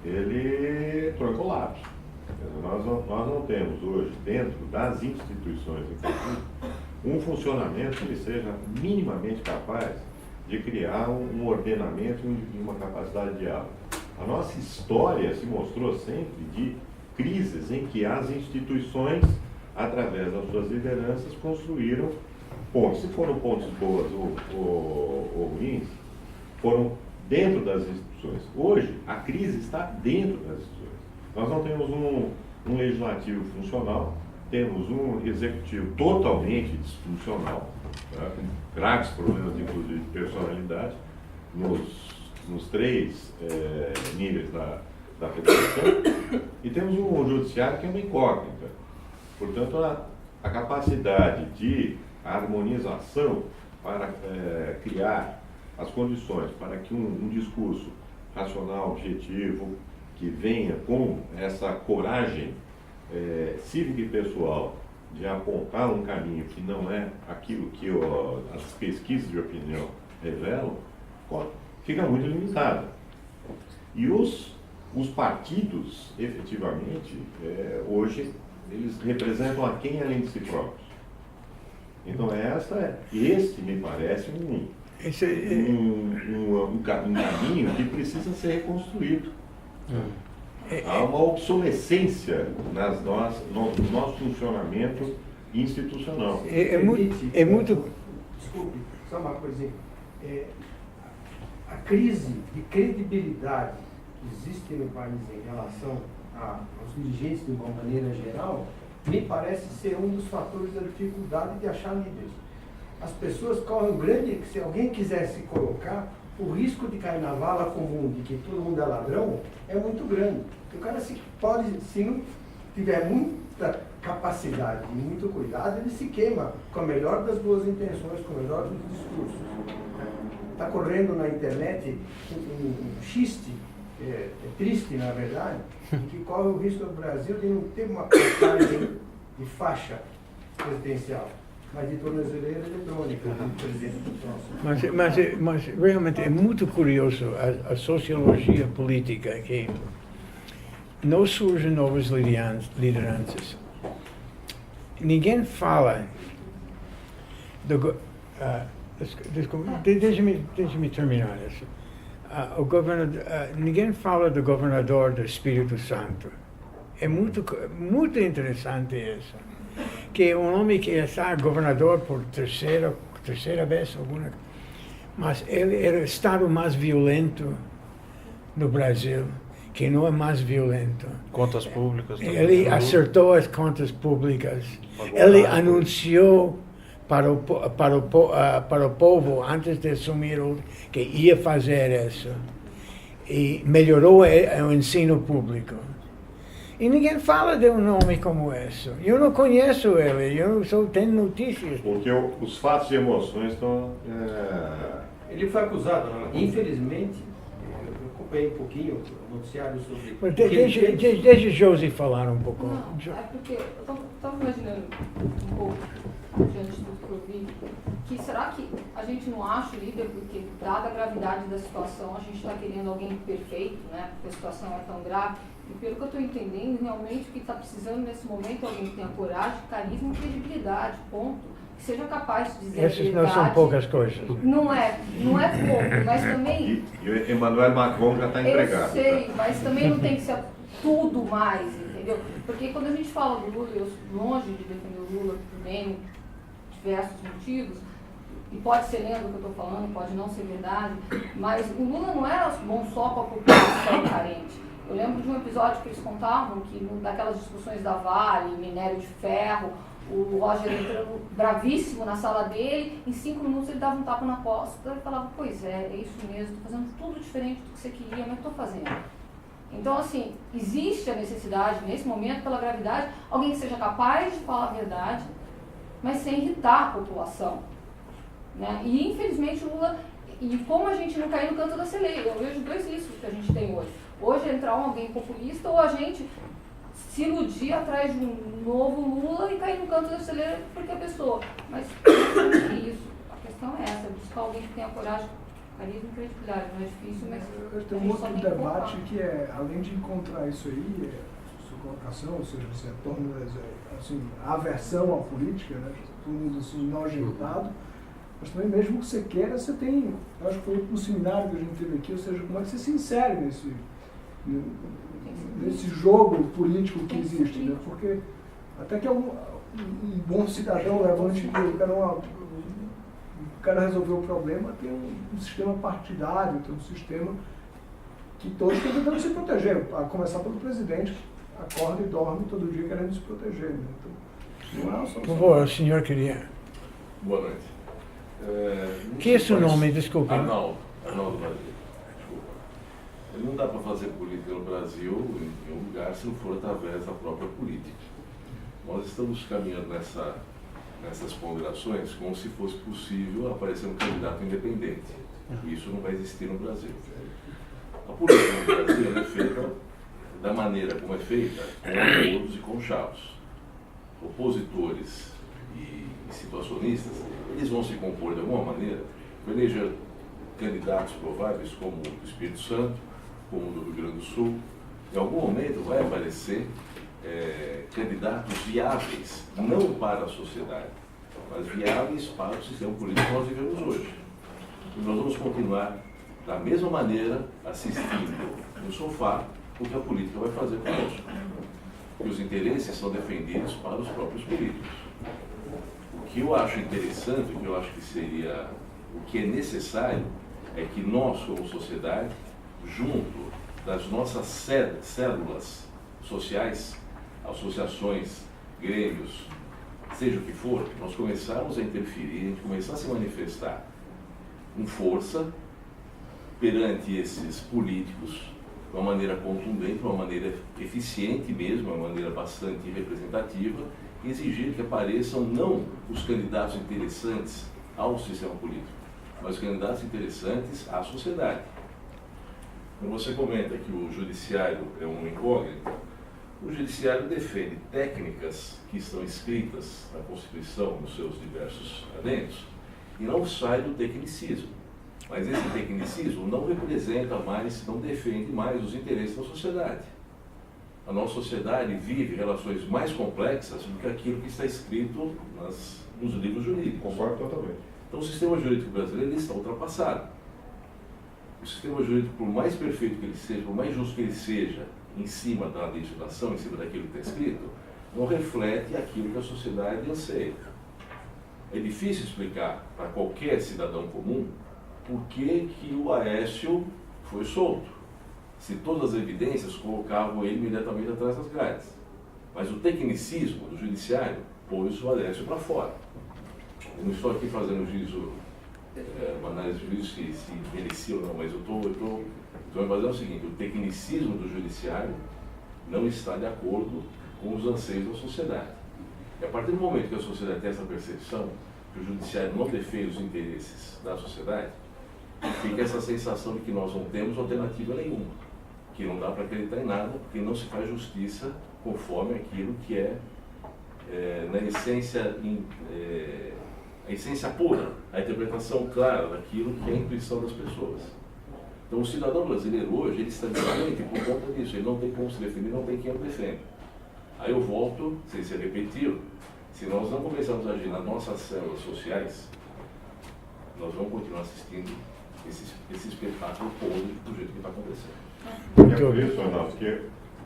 ele entrou em colapso. Nós não temos hoje, dentro das instituições, inclusive, um funcionamento que seja minimamente capaz de criar um ordenamento e uma capacidade de diálogo. A nossa história se mostrou sempre de crises em que as instituições, através das suas lideranças, construíram pontes. Se foram pontes boas ou ruins, foram dentro das instituições. Hoje, a crise está dentro das instituições. Nós não temos um legislativo funcional, temos um executivo totalmente disfuncional, tá? Com graves problemas, inclusive, de personalidade, nos 3 níveis da federação, e temos um judiciário que é uma incógnita. Portanto, a capacidade de harmonização para criar as condições para que um discurso racional, objetivo, que venha com essa coragem cívica e pessoal de apontar um caminho que não é aquilo que as pesquisas de opinião revelam, fica muito limitada. E os partidos, efetivamente, hoje, eles representam a quem além de si próprios. Então, esse me parece um caminho que precisa ser reconstruído. Há uma obsolescência no nosso funcionamento institucional. É muito. Desculpe, só uma coisinha. a crise de credibilidade que existe no país em relação aos dirigentes de uma maneira geral, me parece ser um dos fatores da dificuldade de achar líderes. As pessoas correm um grande... Se alguém quiser se colocar, o risco de cair na vala comum de que todo mundo é ladrão é muito grande. O cara se não tiver muita capacidade e muito cuidado, ele se queima com a melhor das boas intenções, com o melhor dos discursos. Está correndo na internet um xiste, é triste na verdade, que corre o risco do Brasil de não ter uma passagem de faixa presidencial, mas de tornozeleira eletrônica do presidente do próximo. Mas realmente é muito curioso a sociologia política, que não surgem novas lideranças. Ninguém fala do... Deixa-me terminar isso. Ninguém fala do governador do Espírito Santo. É muito interessante isso. Que é um homem que está governador por terceira vez, mas ele era o estado mais violento no Brasil, que não é mais violento. Contas públicas. Ele acertou as contas públicas. Ele anunciou para o povo, antes de assumir, que ia fazer isso. E melhorou o ensino público. E ninguém fala de um nome como esse. Eu não conheço ele, eu só tenho notícias. Porque os fatos e emoções estão... Ele foi acusado, infelizmente, eu acompanhei um pouquinho o noticiário sobre... Mas deixa Josi falar um pouco. Não, é porque eu estava imaginando um pouco, diante do que eu vi, que será que a gente não acha o líder, porque dada a gravidade da situação, a gente está querendo alguém perfeito, né? Porque a situação é tão grave. E pelo que eu estou entendendo, realmente o que está precisando nesse momento é alguém que tenha coragem, carisma e credibilidade, ponto. Que seja capaz de dizer Essas não são poucas coisas. Não é pouco, mas também... E o Emmanuel Macron já está empregado. Eu sei, mas também não tem que ser tudo mais, entendeu? Porque quando a gente fala do Lula, eu longe de defender o Lula por diversos motivos, e pode ser lendo o que eu estou falando, pode não ser verdade, mas o Lula não era bom só para a população carente. Eu lembro de um episódio que eles contavam, que daquelas discussões da Vale, minério de ferro, o Roger entrando bravíssimo na sala dele, em 5 minutos ele dava um tapa na costa e falava, pois é isso mesmo, estou fazendo tudo diferente do que você queria, mas estou fazendo. Então, assim, existe a necessidade, nesse momento, pela gravidade, alguém que seja capaz de falar a verdade, mas sem irritar a população. Né? E, infelizmente, o Lula... E como a gente não caiu no canto da celeira, eu vejo 2 riscos que a gente tem hoje. Hoje é entrar alguém populista ou a gente se iludir atrás de um novo Lula e cair no canto da celeira porque a pessoa... Mas não é isso. A questão é essa, buscar alguém que tenha coragem, carisma e credibilidade. Não é difícil, mas... Tem um outro debate que é, além de encontrar isso aí, sua colocação, ou seja, você torna assim, a aversão à política, né? Todo mundo assim, nojentado, mas também mesmo que você queira, você tem, eu acho que foi no seminário que a gente teve aqui, ou seja, como é que você se insere nesse jogo político que existe, né? Porque até que um bom cidadão levante que o cara resolveu o problema, tem um sistema partidário, tem um sistema que todos estão tentando se proteger, a começar pelo presidente, que acorda e dorme todo dia querendo se proteger. Né? Então, não é uma solução. Por favor, o senhor queria... Boa noite. Que é seu nome, desculpe? Arnaldo Brasil. Desculpa. Não dá para fazer política no Brasil, em um lugar, se não for através da própria política. Nós estamos caminhando nessas ponderações como se fosse possível aparecer um candidato independente. E isso não vai existir no Brasil. A política no Brasil é feita da maneira como é feita, com acordos e com chavos. Opositores e situacionistas, eles vão se compor de alguma maneira para eleger candidatos prováveis como o do Espírito Santo, como o do Rio Grande do Sul. Em algum momento vai aparecer candidatos viáveis, não para a sociedade, mas viáveis para o sistema político que nós vivemos hoje. E nós vamos continuar da mesma maneira assistindo no sofá o que a política vai fazer conosco. Porque os interesses são defendidos para os próprios políticos. O que eu acho interessante, o que eu acho que seria, o que é necessário, é que nós, como sociedade, junto das nossas células sociais, associações, grêmios, seja o que for, nós começarmos a interferir, a gente começar a se manifestar com força perante esses políticos, de uma maneira contundente, de uma maneira eficiente mesmo, de uma maneira bastante representativa, e exigir que apareçam não os candidatos interessantes ao sistema político, mas os candidatos interessantes à sociedade. Quando você comenta que o judiciário é um incógnito, o judiciário defende técnicas que estão escritas na Constituição, nos seus diversos adendos, e não sai do tecnicismo. Mas esse tecnicismo não representa mais, não defende mais os interesses da sociedade. A nossa sociedade vive relações mais complexas do que aquilo que está escrito nos livros jurídicos. Concordo totalmente. Então o sistema jurídico brasileiro ele está ultrapassado. O sistema jurídico, por mais perfeito que ele seja, por mais justo que ele seja, em cima da legislação, em cima daquilo que está escrito, não reflete aquilo que a sociedade anseia. É difícil explicar para qualquer cidadão comum por que o Aécio foi solto, se todas as evidências colocavam ele imediatamente atrás das grades. Mas o tecnicismo do judiciário pôs o Aécio para fora. Eu não estou aqui fazendo juízo, uma análise de juízo se merecia ou não, mas eu estou me baseando no seguinte: o tecnicismo do judiciário não está de acordo com os anseios da sociedade. E a partir do momento que a sociedade tem essa percepção que o judiciário não defende os interesses da sociedade, fica essa sensação de que nós não temos alternativa nenhuma, que não dá para acreditar em nada, porque não se faz justiça conforme aquilo que na essência, a essência pura, a interpretação clara daquilo que é a intuição das pessoas. Então o cidadão brasileiro hoje, ele está doente por conta disso, ele não tem como se defender, não tem quem o defenda. Aí eu volto, sem ser repetido, se nós não começarmos a agir nas nossas células sociais, nós vamos continuar assistindo esse espetáculo podre do jeito que está acontecendo. É por isso, Arnaldo, que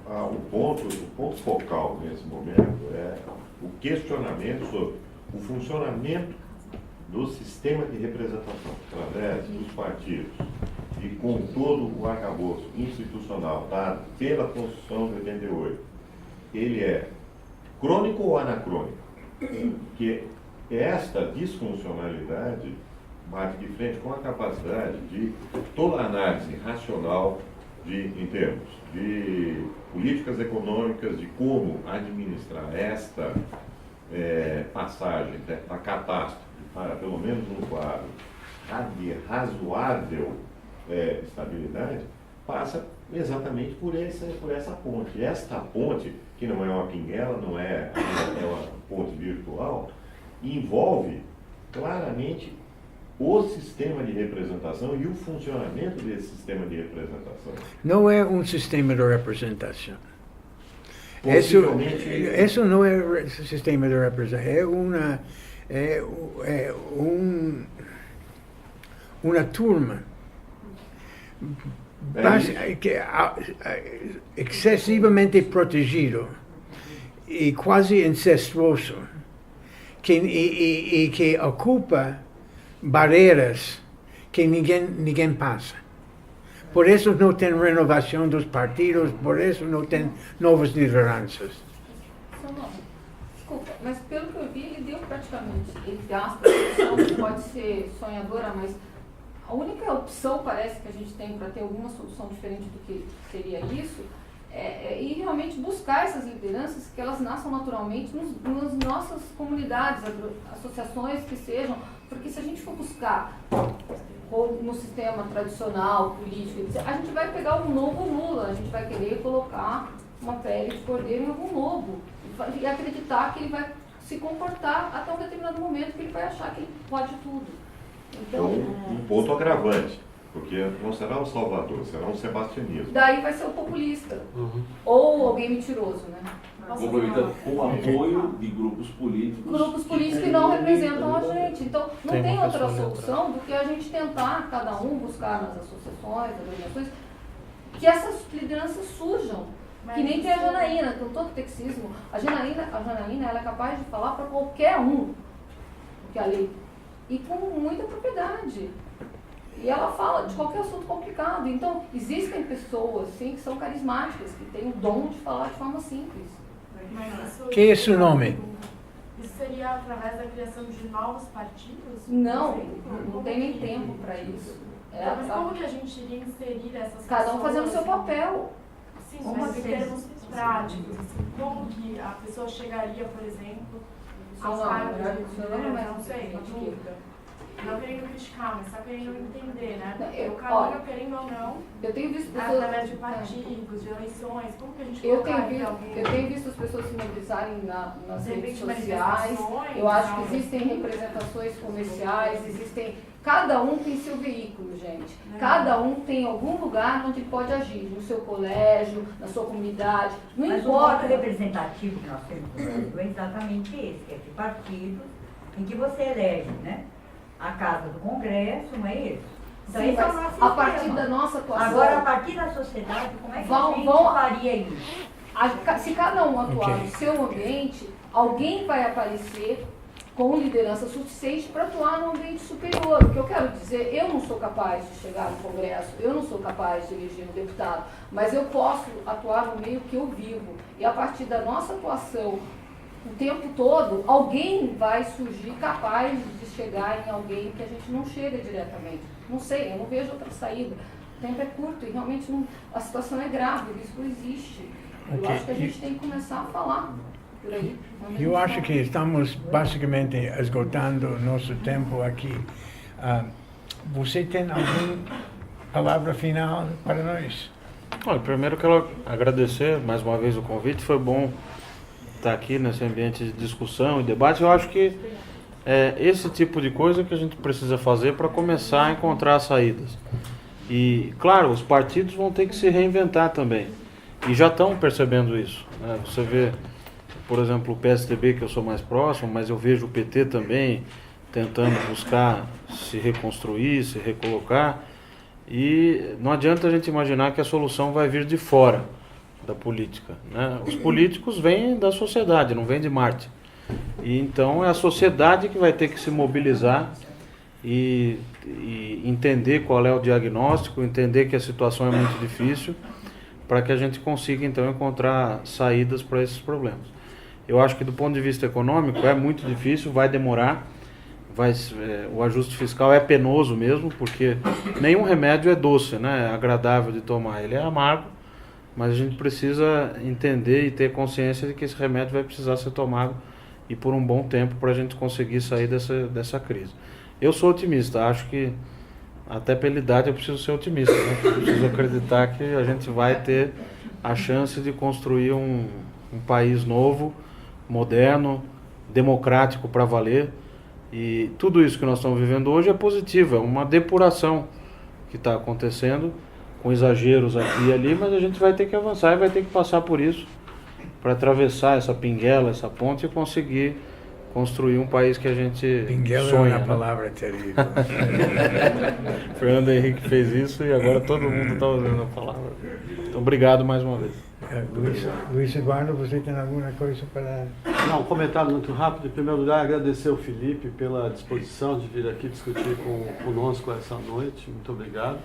o ponto focal nesse momento é o questionamento sobre o funcionamento do sistema de representação, através dos partidos e com todo o arcabouço institucional dado pela Constituição de 88. Ele é crônico ou anacrônico? Que esta disfuncionalidade bate de frente com a capacidade de toda a análise racional em termos de políticas econômicas, de como administrar esta passagem da catástrofe para, pelo menos um quadro de razoável estabilidade, passa exatamente por essa ponte. Esta ponte, que não é uma pinguela, não é uma ponte virtual, envolve claramente o sistema de representação e o funcionamento desse sistema de representação. Não é um sistema de representação. Possivelmente... Isso não é sistema de representação, uma turma excessivamente protegido e quase incestuoso, que ocupa barreiras que ninguém passa. Por isso não tem renovação dos partidos, por isso não tem novas lideranças. Desculpa, mas pelo que eu vi, ele deu praticamente, entre aspas, a solução que pode ser sonhadora, mas a única opção, parece, que a gente tem para ter alguma solução diferente do que seria isso, é ir realmente buscar essas lideranças, que elas nasçam naturalmente nas nossas comunidades, associações que sejam, porque se a gente for buscar no sistema tradicional, político, a gente vai pegar um novo Lula, a gente vai querer colocar uma pele de cordeiro em algum lobo e acreditar que ele vai se comportar até um determinado momento que ele vai achar que ele pode tudo. Então, um ponto agravante, porque não será um salvador, será um sebastianismo. Daí vai ser o populista, ou alguém mentiroso, né? Complementando com o apoio de grupos políticos. Grupos políticos que não representam a gente. Então, não tem outra solução do que a gente tentar, cada um, buscar nas associações, nas organizações, que essas lideranças surjam. Que nem tem a Janaína, com todo o tecnicismo. A Janaína ela é capaz de falar para qualquer um que a lei. E com muita propriedade. E ela fala de qualquer assunto complicado. Então, existem pessoas, sim, que são carismáticas, que têm o dom de falar de forma simples. Que é seu nome? Isso seria através da criação de novos partidos? Não, não tem nem tempo para isso. Mas como que a gente iria inserir essas pessoas? Cada um fazendo o seu papel. Sim, mas em termos práticos, assim, como que a pessoa chegaria, por exemplo, aos cargos de liderança? Não sei, dúvida. Não querendo criticar, mas só querendo entender, né? Porque cada um, querendo ou não, eu tenho visto pessoas, através de partidos, de eleições, como que a gente eu tenho visto as pessoas se mobilizarem nas redes sociais. Eu acho que existem representações comerciais, cada um tem seu veículo, gente. Cada um tem algum lugar onde pode agir, no seu colégio, na sua comunidade, não Mas importa. o voto representativo que nós temos no Brasil é exatamente esse, que é de partidos em que você elege, né? A Casa do Congresso, não é isso? Então, Sim, esse é o nosso a sistema. partir da nossa atuação. Agora, a partir da sociedade, como é que a gente faria isso? Se cada um atuar no seu ambiente, alguém vai aparecer com liderança suficiente para atuar no ambiente superior. O que eu quero dizer, eu não sou capaz de chegar no Congresso, eu não sou capaz de eleger um deputado, mas eu posso atuar no meio que eu vivo. E a partir da nossa atuação, o tempo todo, alguém vai surgir capaz de chegar em alguém que a gente não chega diretamente. Não sei, eu não vejo outra saída. O tempo é curto e realmente a situação é grave, o risco existe. Eu acho que a gente tem que começar a falar por aí. Eu acho que estamos basicamente esgotando nosso tempo aqui. Você tem alguma palavra final para nós? Olha, primeiro quero agradecer mais uma vez o convite, foi bom estar aqui nesse ambiente de discussão e debate. Eu acho que é esse tipo de coisa que a gente precisa fazer para começar a encontrar saídas. E, claro, os partidos vão ter que se reinventar também. E já estão percebendo isso, né? Você vê, por exemplo, o PSDB, que eu sou mais próximo, mas eu vejo o PT também tentando buscar se reconstruir, se recolocar. E não adianta a gente imaginar que a solução vai vir de fora da política, né? Os políticos vêm da sociedade, não vêm de Marte. E então é a sociedade que vai ter que se mobilizar e entender qual é o diagnóstico, entender que a situação é muito difícil, para que a gente consiga então encontrar saídas para esses problemas. Eu acho que do ponto de vista econômico é muito difícil, vai demorar, o ajuste fiscal é penoso mesmo, porque nenhum remédio é doce, né? É agradável de tomar, ele é amargo. Mas a gente precisa entender e ter consciência de que esse remédio vai precisar ser tomado e por um bom tempo para a gente conseguir sair dessa crise. Eu sou otimista, acho que até pela idade eu preciso ser otimista, né? Eu preciso acreditar que a gente vai ter a chance de construir um país novo, moderno, democrático para valer. E tudo isso que nós estamos vivendo hoje é positivo, é uma depuração que está acontecendo, com exageros aqui e ali, mas a gente vai ter que avançar e vai ter que passar por isso para atravessar essa pinguela, essa ponte e conseguir construir um país que a gente pinguela sonha. É uma né? palavra terrível. Fernando Henrique fez isso e agora todo mundo está usando a palavra. Então, obrigado mais uma vez. Luiz Eduardo, você tem alguma coisa para... Não, um comentário muito rápido. Em primeiro lugar, agradecer ao Felipe pela disposição de vir aqui discutir conosco essa noite. Muito obrigado.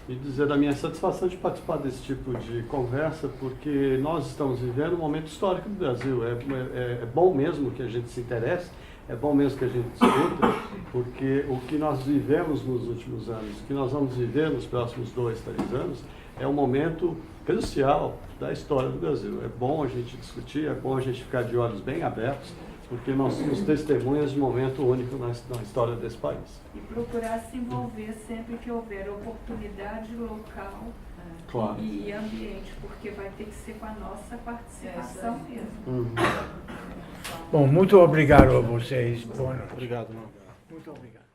E dizer da minha satisfação de participar desse tipo de conversa, porque nós estamos vivendo um momento histórico do Brasil. É bom mesmo que a gente se interesse, é bom mesmo que a gente discuta, porque o que nós vivemos nos últimos anos, o que nós vamos viver nos próximos 2, 3 anos, é um momento crucial da história do Brasil. É bom a gente discutir, é bom a gente ficar de olhos bem abertos, porque nós somos testemunhas de um momento único na história desse país. E procurar se envolver sempre que houver oportunidade local, claro, e ambiente, porque vai ter que ser com a nossa participação mesmo. Bom, muito obrigado a vocês. Boa noite. Obrigado, não. Muito obrigado.